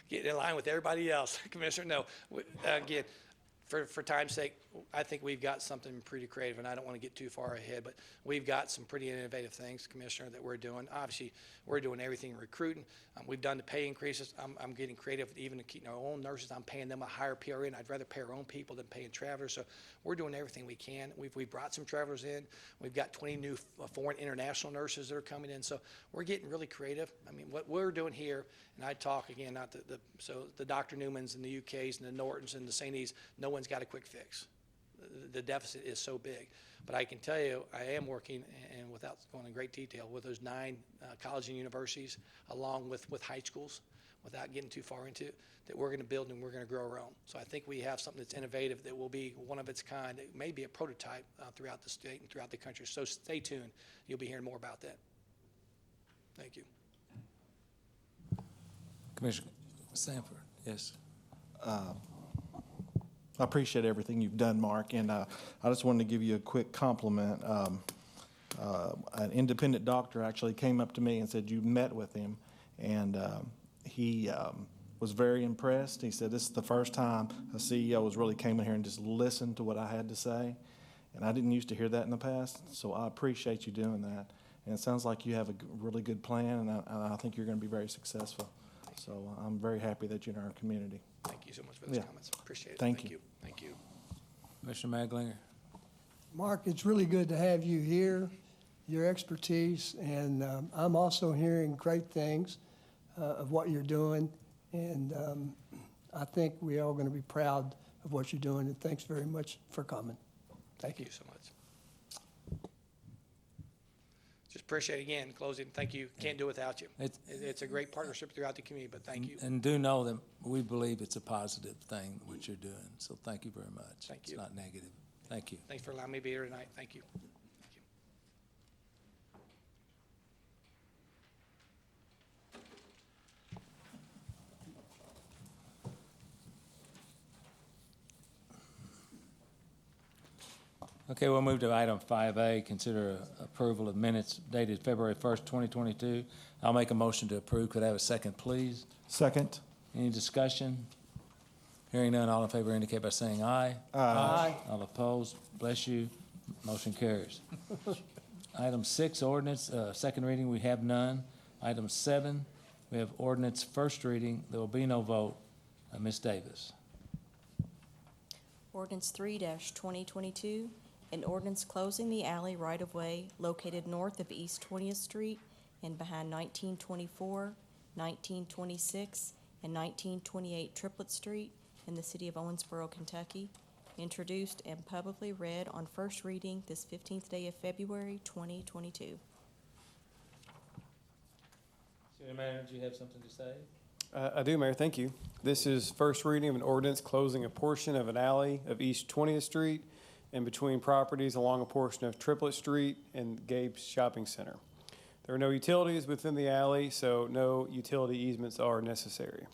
Get in line with everybody else, Commissioner. No, again, For time's sake, I think we've got something pretty creative, and I don't want to get too far ahead, but we've got some pretty innovative things, Commissioner, that we're doing. Obviously, we're doing everything in recruiting. We've done the pay increases. I'm getting creative, even to keep our own nurses. I'm paying them a higher PRN. I'd rather pay our own people than paying travelers. So we're doing everything we can. We've brought some travelers in. We've got 20 new foreign international nurses that are coming in. So we're getting really creative. I mean, what we're doing here, and I talk again, not so the Dr. Newmans and the UKs and the Nortons and the St. E's, no one's got a quick fix. The deficit is so big. But I can tell you, I am working, and without going in great detail, with those 9 colleges and universities, along with high schools, without getting too far into it, that we're going to build and we're going to grow our own. So I think we have something that's innovative that will be one of its kind. It may be a prototype throughout the state and throughout the country. So stay tuned. You'll be hearing more about that. Thank you. Commissioner Sanford, yes. I appreciate everything you've done, Mark, and I just wanted to give you a quick compliment. An independent doctor actually came up to me and said you met with him, and he was very impressed. He said this is the first time a CEO has really came in here and just listened to what I had to say, and I didn't used to hear that in the past, so I appreciate you doing that. And it sounds like you have a really good plan, and I think you're going to be very successful. So I'm very happy that you're in our community. Thank you so much for those comments. Appreciate it. Thank you. Thank you. Commissioner Maglinger. Mark, it's really good to have you here, your expertise, and I'm also hearing great things of what you're doing, and I think we're all going to be proud of what you're doing, and thanks very much for coming. Thank you so much. Just appreciate, again, closing, thank you. Can't do without you. It's a great partnership throughout the community, but thank you. And do know that we believe it's a positive thing, what you're doing. So thank you very much. Thank you. It's not negative. Thank you. Thanks for allowing me to be here tonight. Thank you. Thank you. Okay, we'll move to item 5A, consider approval of minutes dated February 1st, 2022. I'll make a motion to approve. Could I have a second, please? Second. Any discussion? Hearing none, all in favor indicate by saying aye. Aye. All opposed, bless you. Motion carries. Item 6, ordinance, second reading, we have none. Item 7, we have ordinance first reading. There will be no vote. Ms. Davis. Ordinance 3-2022, an ordinance closing the alley right-of-way located north of East 20th Street and behind 1924, 1926, and 1928 Triplet Street in the city of Owensboro, Kentucky, introduced and publicly read on first reading this 15th day of February, 2022. City Manager, do you have something to say? I do, Mayor. Thank you. This is first reading of an ordinance closing a portion of an alley of East 20th Street and between properties along a portion of Triplet Street and Gabe's Shopping Center. There are no utilities within the alley, so no utility easements are necessary.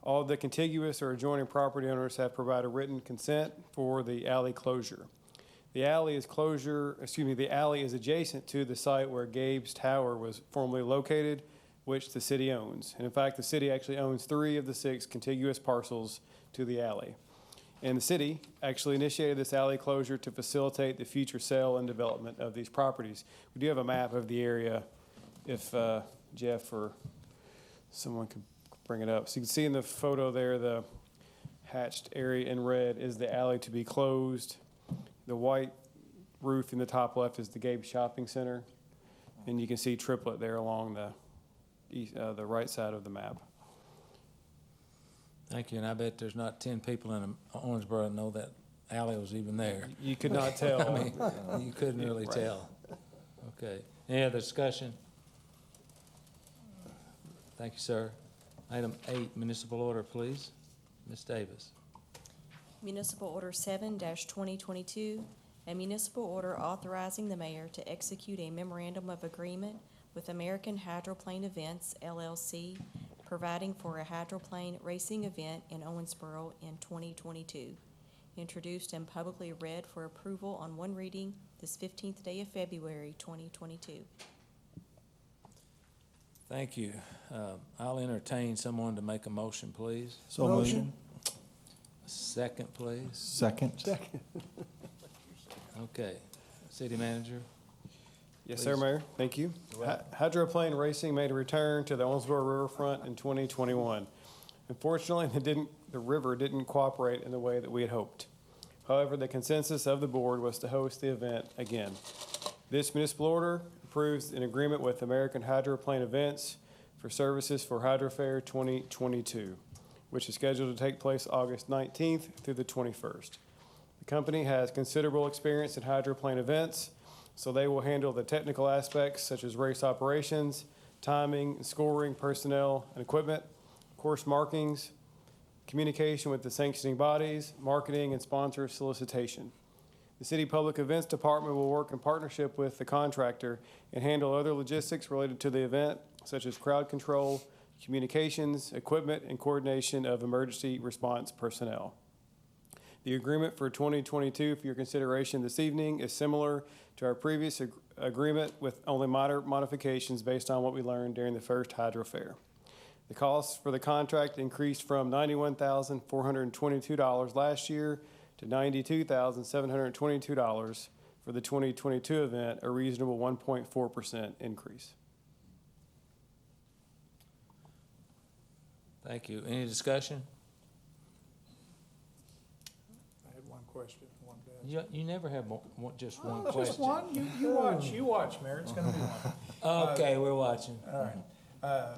All of the contiguous or adjoining property owners have provided written consent for the alley closure. The alley is adjacent to the site where Gabe's Tower was formerly located, which the city owns. And in fact, the city actually owns 3 of the 6 contiguous parcels to the alley. And the city actually initiated this alley closure to facilitate the future sale and development of these properties. We do have a map of the area if Jeff or someone could bring it up. So you can see in the photo there, the hatched area in red is the alley to be closed. The white roof in the top left is the Gabe Shopping Center. And you can see Triplet there along the right side of the map. Thank you, and I bet there's not 10 people in Orangeboro that know that alley was even there. You could not tell. I mean, you couldn't really Right. tell. Okay. Any other discussion? Thank you, sir. Item 8, municipal order, please. Ms. Davis. Municipal Order 7-2022, a municipal order authorizing the mayor to execute a memorandum of agreement with American Hydroplane Events, LLC, providing for a hydroplane racing event in Owensboro in 2022. Introduced and publicly read for approval on one reading this 15th day of February, 2022. Thank you. I'll entertain someone to make a motion, please. So Motion. Second, please. Second. Okay. City manager? Yes, sir, Please. Mayor. Thank you. Hydroplane racing made a return to the Owensboro riverfront in 2021. Unfortunately, the river didn't cooperate in the way that we had hoped. However, the consensus of the board was to host the event again. This municipal order approves an agreement with American Hydroplane Events for services for Hydro Fair 2022, which is scheduled to take place August 19th through the 21st. The company has considerable experience in hydroplane events, so they will handle the technical aspects such as race operations, timing, scoring, personnel, and equipment, course markings, communication with the sanctioning bodies, marketing, and sponsor solicitation. The City Public Events Department will work in partnership with the contractor and handle other logistics related to the event, such as crowd control, communications, equipment, and coordination of emergency response personnel. The agreement for 2022 for your consideration this evening is similar to our previous agreement with only minor modifications based on what we learned during the first Hydro Fair. The cost for the contract increased from $91,422 last year to $92,722 for the 2022 event, a reasonable 1.4% increase. Thank you. Any discussion? I had one question, one bad. You never have just one Just question. one? You watch, Mayor, it's gonna be one. Okay, we're watching. All right.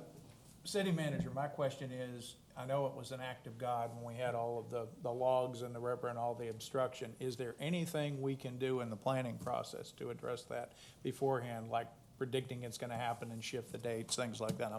City manager, my question is, I know it was an act of God when we had all of the logs in the river and all the obstruction. Is there anything we can do in the planning process to address that beforehand, like predicting it's gonna happen and shift the dates, things like that?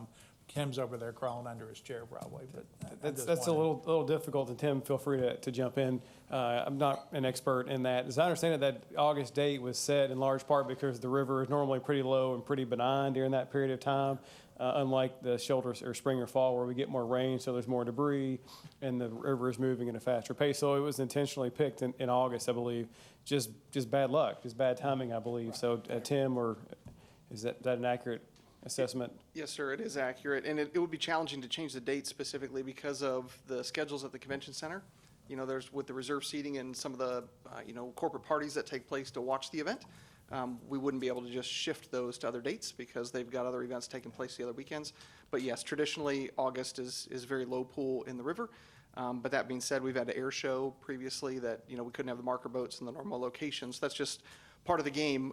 Tim's over there crawling under his chair probably, but That's a little difficult, and Tim, feel free to jump in. I'm not an expert in that. As I understand it, that August date was set in large part because the river is normally pretty low and pretty benign during that period of time, unlike the shoulder or spring or fall where we get more rain, so there's more debris, and the river is moving at a faster pace. So it was intentionally picked in August, I believe. Just bad luck, just bad timing, I believe. So Tim, or is that an accurate assessment? Yes, sir, it is accurate, and it would be challenging to change the date specifically because of the schedules at the convention center. You know, there's with the reserve seating and some of the, corporate parties that take place to watch the event. We wouldn't be able to just shift those to other dates because they've got other events taking place the other weekends. But yes, traditionally, August is very low pool in the river. But that being said, we've had an air show previously that, we couldn't have the marker boats in the normal locations. That's just part of the game,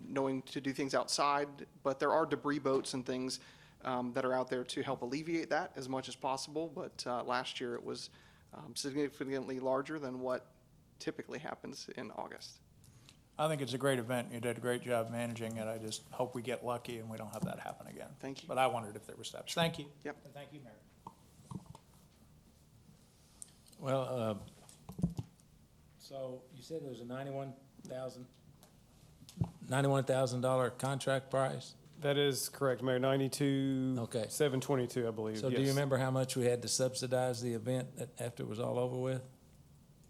knowing to do things outside, but there are debris boats and things that are out there to help alleviate that as much as possible. But last year it was significantly larger than what typically happens in August. I think it's a great event. You did a great job managing it. I just hope we get lucky and we don't have that happen again. Thank you. But I wondered if there were steps. Thank you. Yep. And thank you, Mayor. Well, so you said there was a $91,000 contract price? That is correct, Mayor. Okay. $92,722, I believe. So do you Yes. remember how much we had to subsidize the event after it was all over with?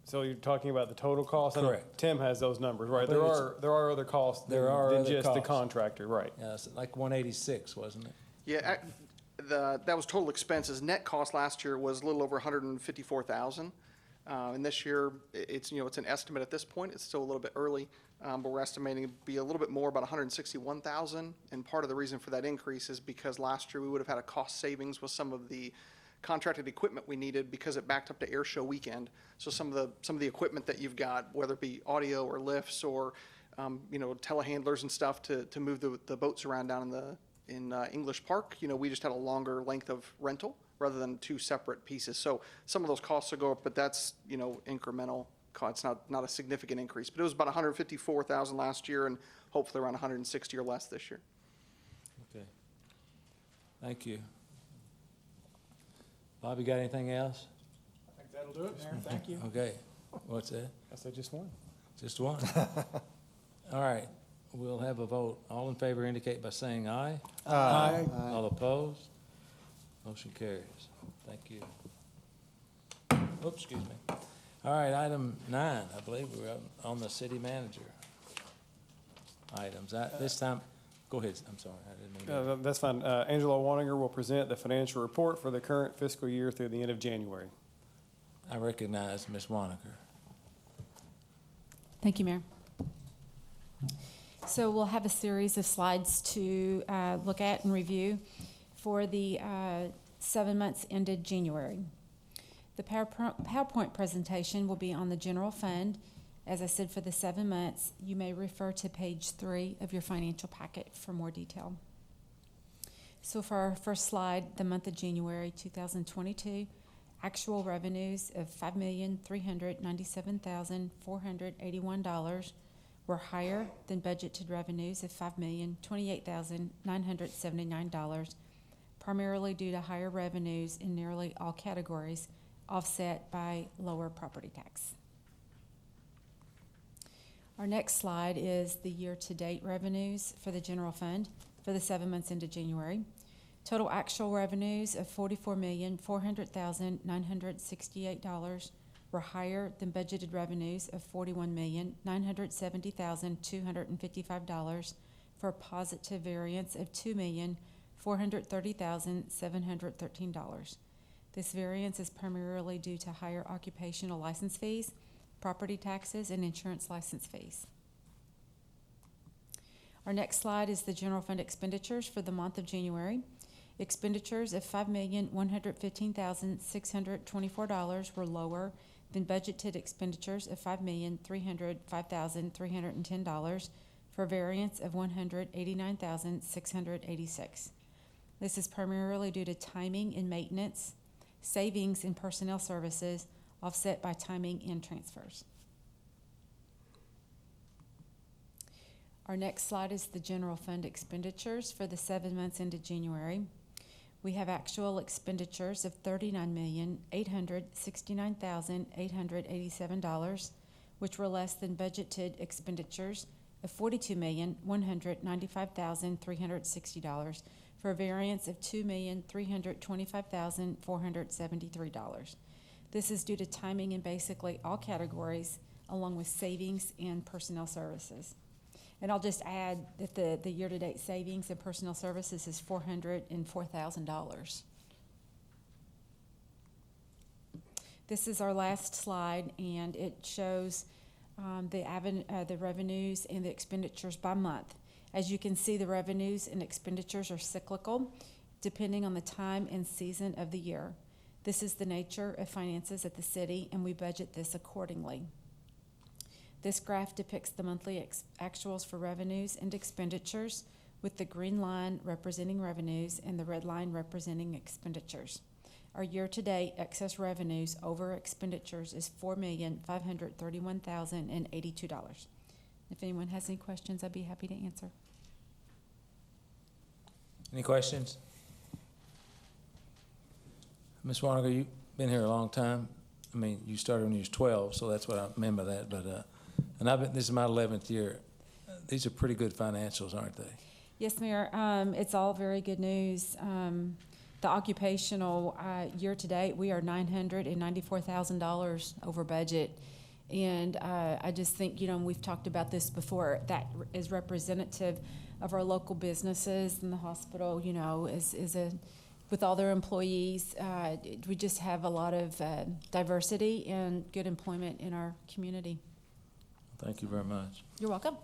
So you're talking about the total cost? I know Correct. Tim has those numbers, right? believe There are other costs There are than other just the costs. contractor, right? Yeah, it's like 186, wasn't it? Yeah, that was total expenses. Net cost last year was a little over $154,000. And this year, it's an estimate at this point. It's still a little bit early, but we're estimating it to be a little bit more, about $161,000. And part of the reason for that increase is because last year we would have had a cost savings with some of the contracted equipment we needed because it backed up to air show weekend. So some of the equipment that you've got, whether it be audio or lifts or telehandlers and stuff to move the boats around down in English Park, we just had a longer length of rental rather than two separate pieces. So some of those costs will go up, but that's, incremental cost. It's not a significant increase. But it was about $154,000 last year and hopefully around $160,000 or less this year. Okay. Thank you. Bob, you got anything else? I think that'll do it, Mayor. Thank you. Okay. What's that? I said just one. Just one? All right. We'll have a vote. All in favor indicate by saying aye. Aye. All opposed? Motion carries. Thank you. Oops, excuse me. All right, item 9, I believe we're on the city manager items. This time, go ahead. I'm sorry, I didn't mean to. That's fine. Angela Waninger will present the financial report for the current fiscal year through the end of January. I recognize Ms. Wanaker. Thank you, Mayor. So we'll have a series of slides to look at and review for the 7 months ended January. The PowerPoint presentation will be on the general fund. As I said, for the 7 months, you may refer to page 3 of your financial packet for more detail. So for our first slide, the month of January 2022, actual revenues of $5,397,481 were higher than budgeted revenues of $5,028,979, primarily due to higher revenues in nearly all categories, offset by lower property tax. Our next slide is the year-to-date revenues for the general fund for the 7 months into January. Total actual revenues of $44,400,968 were higher than budgeted revenues of $41,970,255 for a positive variance of $2,430,713. This variance is primarily due to higher occupational license fees, property taxes, and insurance license fees. Our next slide is the general fund expenditures for the month of January. Expenditures of $5,115,624 were lower than budgeted expenditures of $5,305,310 for a variance of $189,686. This is primarily due to timing in maintenance, savings in personnel services, offset by timing in transfers. Our next slide is the general fund expenditures for the 7 months into January. We have actual expenditures of $39,869,887, which were less than budgeted expenditures of $42,195,360 for a variance of $2,325,473. This is due to timing in basically all categories, along with savings in personnel services. And I'll just add that the year-to-date savings in personnel services is $404,000. This is our last slide, and it shows the revenues and the expenditures by month. As you can see, the revenues and expenditures are cyclical, depending on the time and season of the year. This is the nature of finances at the city, and we budget this accordingly. This graph depicts the monthly actuals for revenues and expenditures, with the green line representing revenues and the red line representing expenditures. Our year-to-date excess revenues over expenditures is $4,531,082. If anyone has any questions, I'd be happy to answer. Any questions? Ms. Wanaker, you've been here a long time. I mean, you started when you was 12, so that's what I remember that. But and this is my 11th year. These are pretty good financials, aren't they? Yes, Mayor. It's all very good news. The occupational year-to-date, we are $994,000 over budget. And I just think, we've talked about this before, that is representative of our local businesses, and the hospital, with all their employees. We just have a lot of diversity and good employment in our community. Thank you very much. You're welcome.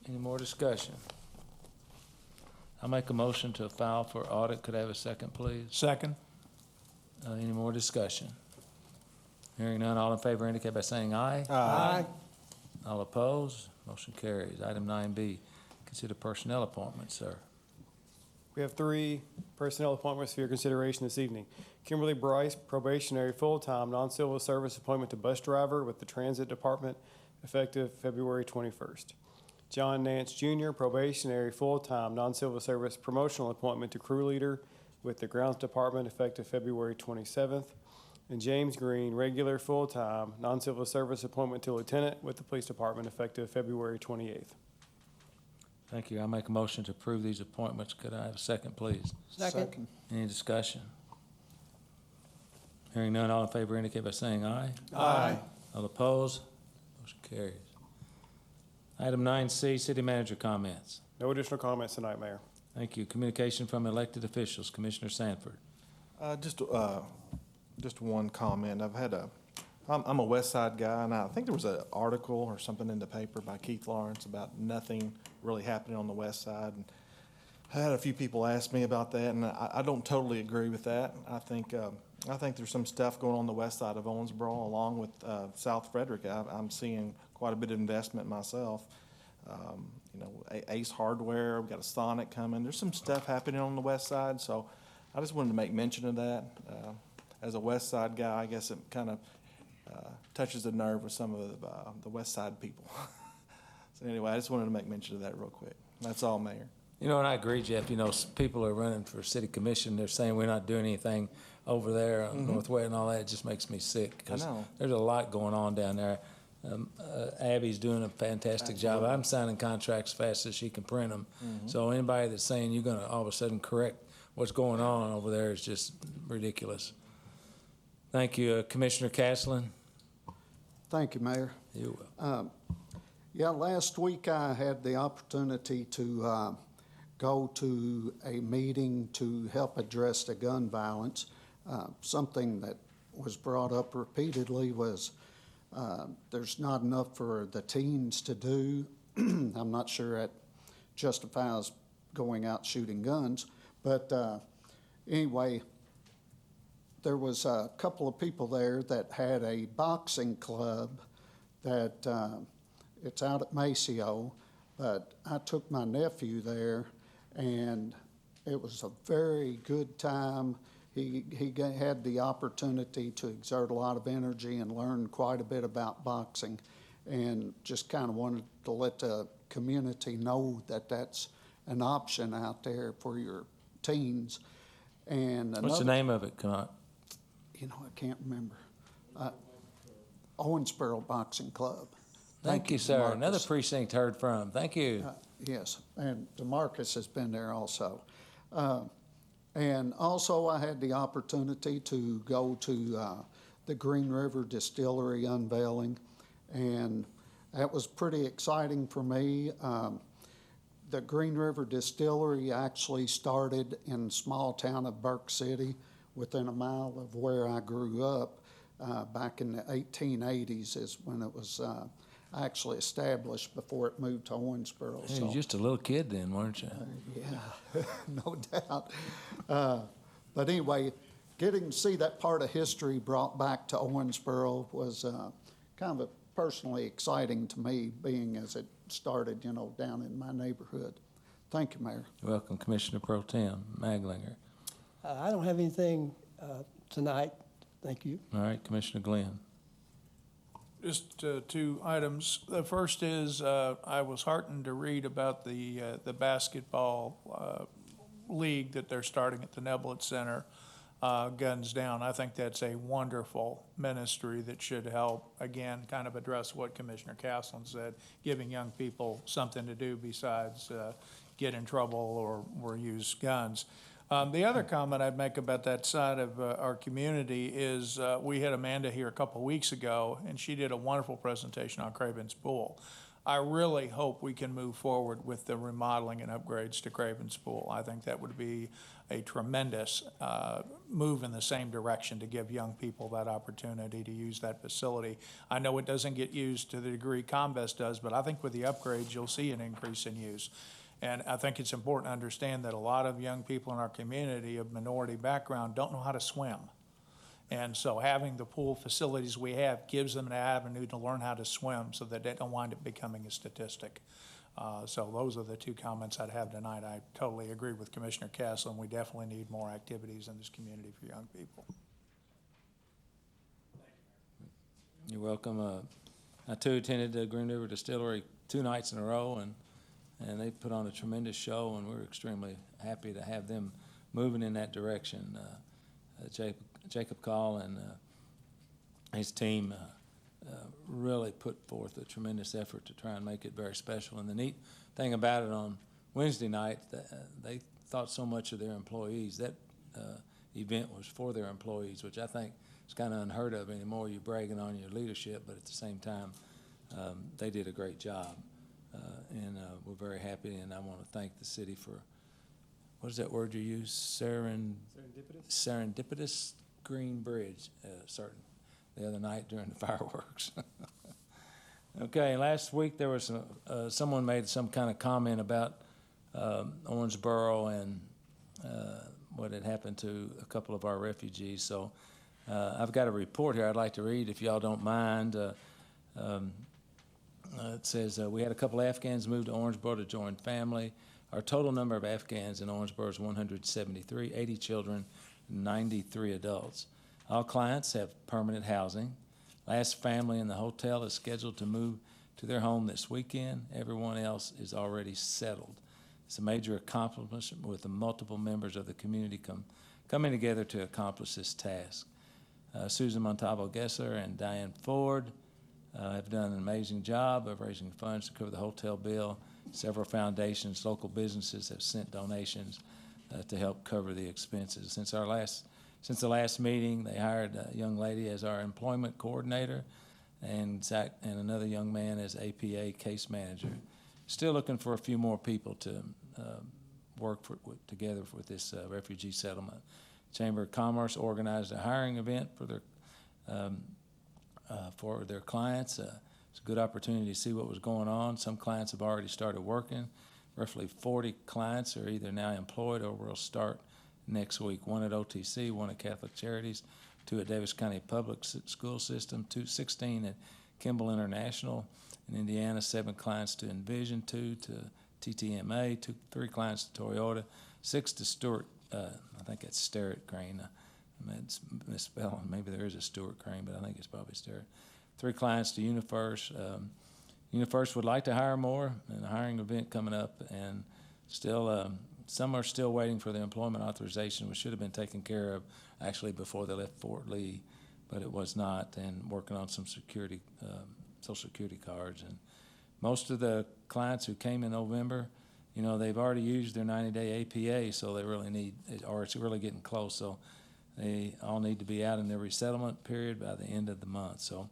Any more discussion? I'll make a motion to file for audit. Could I have a second, please? Second. Any more discussion? Hearing none, all in favor indicate by saying aye. Aye. All opposed? Motion carries. Item 9B, consider personnel appointments, sir. We have 3 personnel appointments for your consideration this evening. Kimberly Bryce, probationary full-time, non-civil service appointment to bus driver with the Transit Department, effective February 21st. John Nance Jr., probationary full-time, non-civil service promotional appointment to crew leader with the Grounds Department, effective February 27th. And James Green, regular full-time, non-civil service appointment to lieutenant with the Police Department, effective February 28th. Thank you. I'll make a motion to approve these appointments. Could I have a second, please? Second. Any discussion? Hearing none, all in favor indicate by saying aye. Aye. All opposed? Motion carries. Item 9C, city manager comments. No additional comments tonight, Mayor. Thank you. Communication from elected officials. Commissioner Sanford. Just one comment. I've had a I'm a West Side guy, and I think there was an article or something in the paper by Keith Lawrence about nothing really happening on the West Side. And I had a few people ask me about that, and I don't totally agree with that. I think there's some stuff going on the west side of Owensboro, along with South Frederick. I'm seeing quite a bit of investment myself. Ace Hardware, we've got a Sonic coming. There's some stuff happening on the west side, so I just wanted to make mention of that. As a west side guy, I guess it kind of touches the nerve with some of the west side people. So anyway, I just wanted to make mention of that real quick. That's all, Mayor. And I agree, Jeff. People are running for city commission. They're saying we're not doing anything over there on Northwest and all that. It just makes me sick. 'Cause I know. there's a lot going on down there. Abby's doing a fantastic job. I'm signing contracts fast as she can print them. So anybody that's saying you're going to all of a sudden correct what's going on over there is just ridiculous. Thank you. Commissioner Castleton? Thank you, Mayor. You will. Last week I had the opportunity to go to a meeting to help address the gun violence. Something that was brought up repeatedly was there's not enough for the teens to do. I'm not sure that justifies going out shooting guns, but anyway, there was a couple of people there that had a boxing club that it's out at Maceo, but I took my nephew there, and it was a very good time. He had the opportunity to exert a lot of energy and learn quite a bit about boxing, and just kind of wanted to let the community know that that's an option out there for your teens. And What's the name of it? Come on. I can't remember. Owensboro Boxing Club. Thank you, sir. DeMarcus. Another precinct heard from. Thank you. Yes, and DeMarcus has been there also. And also I had the opportunity to go to the Green River Distillery Unveiling, and that was pretty exciting for me. The Green River Distillery actually started in the small town of Burke City, within a mile of where I grew up. Back in the 1880s is when it was actually established, before it moved to Owensboro. You were just a little kid then, weren't you? Yeah, no doubt. But anyway, getting to see that part of history brought back to Owensboro was kind of personally exciting to me, being as it started, down in my neighborhood. Thank you, Mayor. You're welcome, Commissioner Pro Tem Maglinger. I don't have anything tonight. Thank you. All right, Commissioner Glenn. Just two items. The first is I was heartened to read about the basketball league that they're starting at the Neblett Center, Guns Down. I think that's a wonderful ministry that should help, again, kind of address what Commissioner Castleton said, giving young people something to do besides get in trouble or use guns. The other comment I'd make about that side of our community is we had Amanda here a couple weeks ago, and she did a wonderful presentation on Craven's Pool. I really hope we can move forward with the remodeling and upgrades to Craven's Pool. I think that would be a tremendous move in the same direction to give young people that opportunity to use that facility. I know it doesn't get used to the degree Combest does, but I think with the upgrades, you'll see an increase in use. And I think it's important to understand that a lot of young people in our community of minority background don't know how to swim. And so having the pool facilities we have gives them an avenue to learn how to swim so that they don't wind up becoming a statistic. So those are the two comments I'd have tonight. I totally agree with Commissioner Castle, and we definitely need more activities in this community for young people. You're welcome. I too attended the Green River Distillery 2 nights in a row, and they put on a tremendous show, and we're extremely happy to have them moving in that direction. Jacob Call and his team really put forth a tremendous effort to try and make it very special. And the neat thing about it, on Wednesday night, they thought so much of their employees. That event was for their employees, which I think is kind of unheard of anymore. You're bragging on your leadership, but at the same time, they did a great job. And we're very happy, and I want to thank the city for, what is that word you use? Serendipitous green bridge, the other night during the fireworks. Okay, last week there was someone made some kind of comment about Owensboro and what had happened to a couple of our refugees. So I've got a report here I'd like to read if y'all don't mind. It says, we had a couple of Afghans move to Orangeboro to join family. Our total number of Afghans in Orangeboro is 173, 80 children, 93 adults. All clients have permanent housing. Last family in the hotel is scheduled to move to their home this weekend. Everyone else is already settled. It's a major accomplishment with the multiple members of the community coming together to accomplish this task. Susan Montalvo Gessler and Diane Ford have done an amazing job of raising funds to cover the hotel bill. Several foundations, local businesses have sent donations to help cover the expenses. Since the last meeting, they hired a young lady as our employment coordinator, and Zach and another young man as APA case manager. Still looking for a few more people to work together with this refugee settlement. Chamber of Commerce organized a hiring event for their clients. It's a good opportunity to see what was going on. Some clients have already started working. Roughly 40 clients are either now employed or will start next week. One at OTC, one at Catholic Charities, two at Davis County Public School System, 16 at Kimball International. In Indiana, 7 clients to Envision, 2 to TTMA, 3 clients to Toyota, 6 to Stewart, I think it's Sterrett Crane. It's misspelling. Maybe there is a Stewart Crane, but I think it's probably Sterrett. 3 clients to UniFirst. UniFirst would like to hire more, and a hiring event coming up, and still some are still waiting for the employment authorization, which should have been taken care of actually before they left Fort Lee, but it was not, and working on some security, Social Security cards. And most of the clients who came in November, you know, they've already used their 90-day APA, so they really need, or it's really getting close, so they all need to be out in their resettlement period by the end of the month. So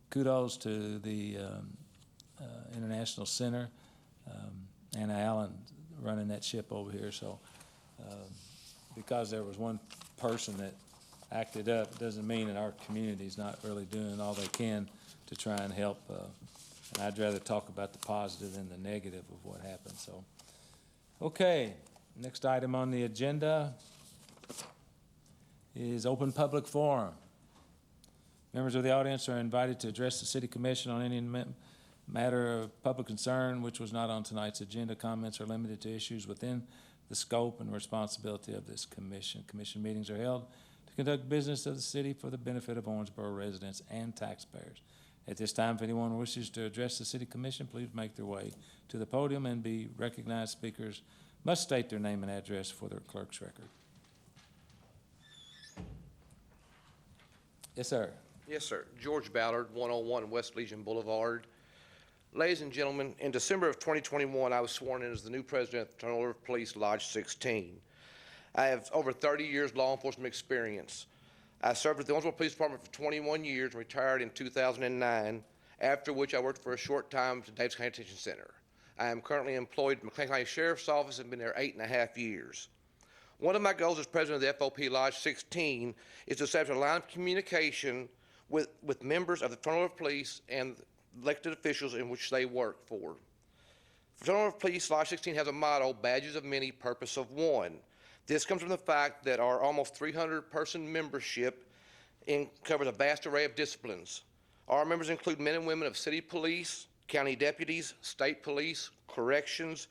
kudos to the International Center, Anna Allen running that ship over here. So because there was one person that acted up, it doesn't mean that our community's not really doing all they can to try and help. And I'd rather talk about the positive than the negative of what happened. So, okay, next item on the agenda is open public forum. Members of the audience are invited to address the City Commission on any matter of public concern which was not on tonight's agenda. Comments are limited to issues within the scope and responsibility of this commission. Commission meetings are held to conduct business of the city for the benefit of Owensboro residents and taxpayers. At this time, if anyone wishes to address the City Commission, please make their way to the podium and be recognized. Speakers must state their name and address for their clerk's record. Yes, sir. Yes, sir. George Ballard, 101 West Legion Boulevard. Ladies and gentlemen, in December of 2021, I was sworn in as the new president of the Fraternal Order of Police Lodge 16. I have over 30 years law enforcement experience. I served with the Owensboro Police Department for 21 years, retired in 2009, after which I worked for a short time at the Davis County Detention Center. I am currently employed at McLean County Sheriff's Office and been there 8.5 years. One of my goals as president of the FOP Lodge 16 is to establish a line of communication with members of the Fraternal Order of Police and elected officials in which they work for. Fraternal Order of Police Lodge 16 has a motto, badges of many, purpose of one. This comes from the fact that our almost 300-person membership covers a vast array of disciplines. Our members include men and women of city police, county deputies, state police, corrections,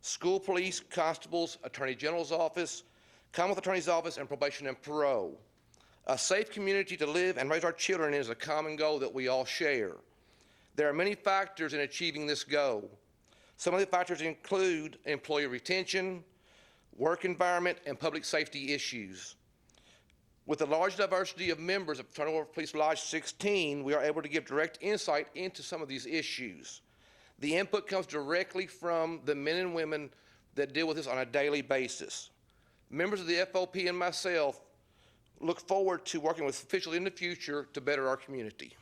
school police, constables, attorney general's office, Commonwealth Attorney's Office, and probation and parole. A safe community to live and raise our children in is a common goal that we all share. There are many factors in achieving this goal. Some of the factors include employee retention, work environment, and public safety issues. With a large diversity of members of Fraternal Order of Police Lodge 16, we are able to give direct insight into some of these issues. The input comes directly from the men and women that deal with this on a daily basis. Members of the FOP and myself look forward to working with officials in the future to better our community.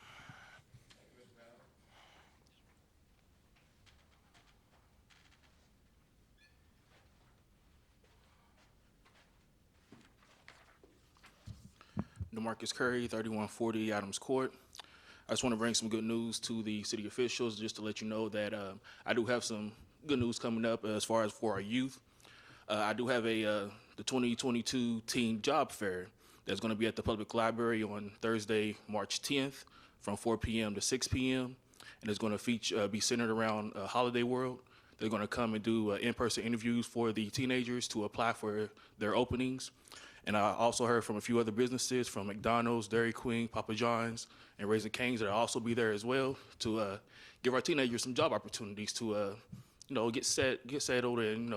DeMarcus Curry, 3140 Adams Court. I just want to bring some good news to the city officials, just to let you know that I do have some good news coming up as far as for our youth. I do have the 2022 Teen Job Fair that's going to be at the Public Library on Thursday, March 10th from 4 p.m. to 6 p.m. And it's going to be centered around Holiday World. They're going to come and do in-person interviews for the teenagers to apply for their openings. And I also heard from a few other businesses from McDonald's, Dairy Queen, Papa John's, and Raising Cane's that will also be there as well to give our teenagers some job opportunities to, get settled and,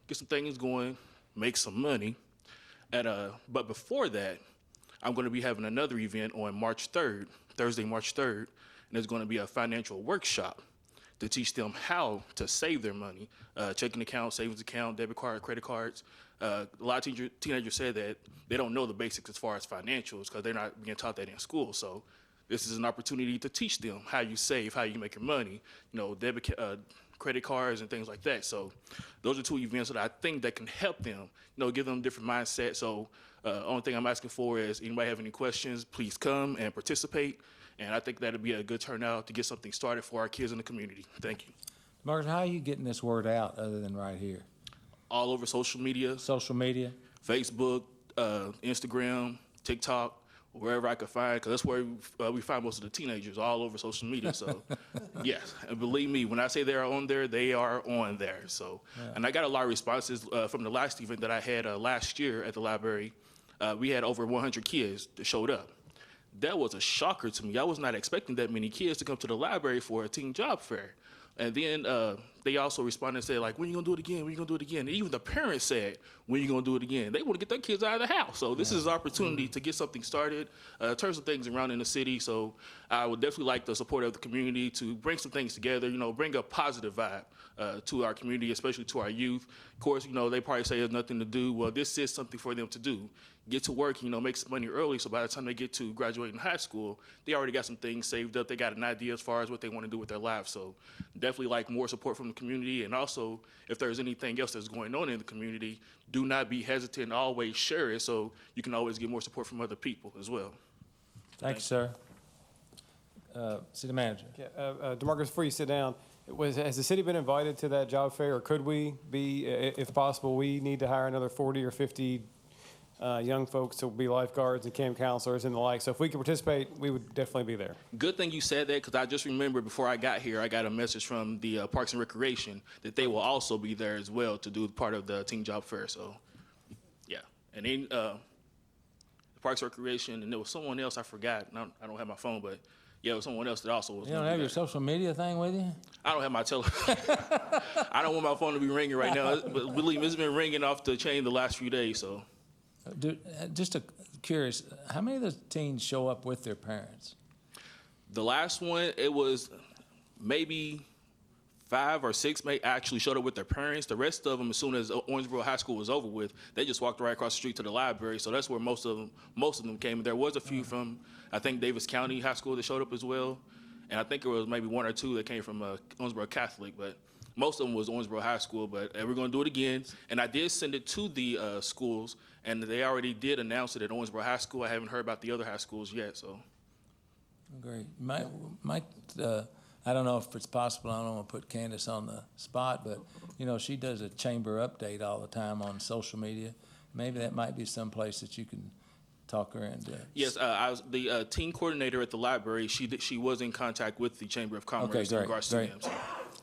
get some things going, make some money. But before that, I'm going to be having another event on March 3rd, Thursday, March 3rd, and it's going to be a financial workshop to teach them how to save their money, checking account, savings account, debit card, credit cards. A lot of teenagers say that they don't know the basics as far as financials because they're not being taught that in school. So this is an opportunity to teach them how you save, how you make your money, credit cards and things like that. So those are two events that I think that can help them, give them a different mindset. So only thing I'm asking for is anybody have any questions, please come and participate. And I think that'll be a good turnout to get something started for our kids in the community. Thank you. Marcus, how are you getting this word out other than right here? All over social media. Social media? Facebook, Instagram, TikTok, wherever I could find, because that's where we find most of the teenagers, all over social media. So, yes, and believe me, when I say they're on there, they are on there. So, yeah. And I got a lot of responses from the last event that I had last year at the library. We had over 100 kids that showed up. That was a shocker to me. I was not expecting that many kids to come to the library for a teen job fair. And then they also responded and said, like, when are you going to do it again? When are you going to do it again? And even the parents said, when are you going to do it again? They want to get their kids out of the house. So this is an opportunity to get something started, turn some things around in the city. So I would definitely like the support of the community to bring some things together, bring a positive vibe to our community, especially to our youth. Of course, they probably say there's nothing to do. Well, this is something for them to do. Get to work, make some money early, so by the time they get to graduating high school, they already got some things saved up. They got an idea as far as what they want to do with their lives. So definitely like more support from the community. And also, if there's anything else that's going on in the community, do not be hesitant. Always share it so you can always get more support from other people as well. Thank you, sir. City manager. Yeah, DeMarcus, before you sit down, has the city been invited to that job fair, or could we be, if possible, we need to hire another 40 or 50 young folks to be lifeguards and camp counselors and the like. So if we could participate, we would definitely be there. Good thing you said that, because I just remembered before I got here, I got a message from the Parks and Recreation that they will also be there as well to do part of the Teen Job Fair. So, yeah. And then the Parks and Recreation, and there was someone else I forgot. I don't have my phone, but yeah, it was someone else that also was. You don't have your social media thing with you? I don't have my telephone. I don't want my phone to be ringing right now. But believe me, it's been ringing off the chain the last few days, so. Just curious, how many of the teens show up with their parents? The last one, it was maybe 5 or 6 actually showed up with their parents. The rest of them, as soon as Owensboro High School was over with, they just walked right across the street to the library. So that's where most of them came. There was a few from, I think, Davis County High School that showed up as well. And I think there was maybe 1 or 2 that came from Owensboro Catholic, but most of them was Owensboro High School. But we're going to do it again. And I did send it to the schools, and they already did announce it at Owensboro High School. I haven't heard about the other high schools yet, so. Great. Mike, I don't know if it's possible. I don't want to put Candace on the spot, but, she does a chamber update all the time on social media. Maybe that might be some place that you can talk her into. Yes, I was the teen coordinator at the library. She was in contact with the Chamber of Commerce in regards to them. So.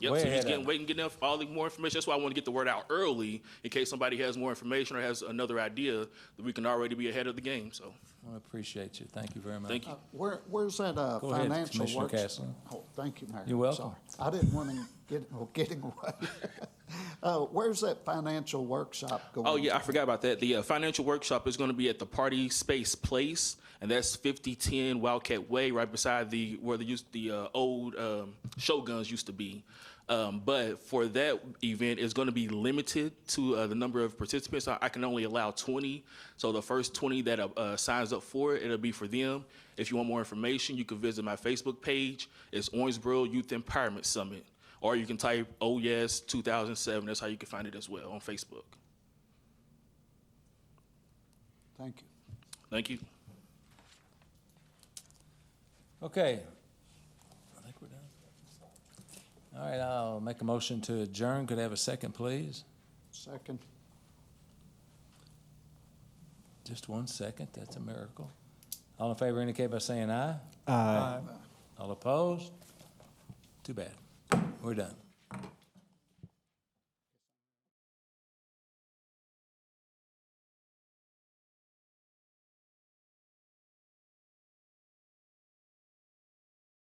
Yep, so he's getting all the more information. That's why I want to get the word out early in case somebody has more information or has another idea that we can already be ahead of the game. So I appreciate you. Thank you very much. Thank you. Where's that Go financial ahead, workshop? Oh, thank you, Mayor. You're welcome. Sorry. I didn't want to getting away. Where's that financial workshop going? Oh, yeah, I forgot about that. The financial workshop is going to be at the Party Space Place, and that's 5010 Wildcat Way, right beside where the old Shoguns used to be. But for that event, it's going to be limited to the number of participants. I can only allow 20. So the first 20 that signs up for it, it'll be for them. If you want more information, you can visit my Facebook page. It's Owensboro Youth Empowerment Summit. Or you can type Oh Yes 2007. That's how you can find it as well on Facebook. Thank you. Thank you. Okay. I think we're done. All right, I'll make a motion to adjourn. Could I have a second, please? Second. Just 1 second, that's a miracle. All in favor indicate by saying aye. Aye. All opposed? Too bad. We're done.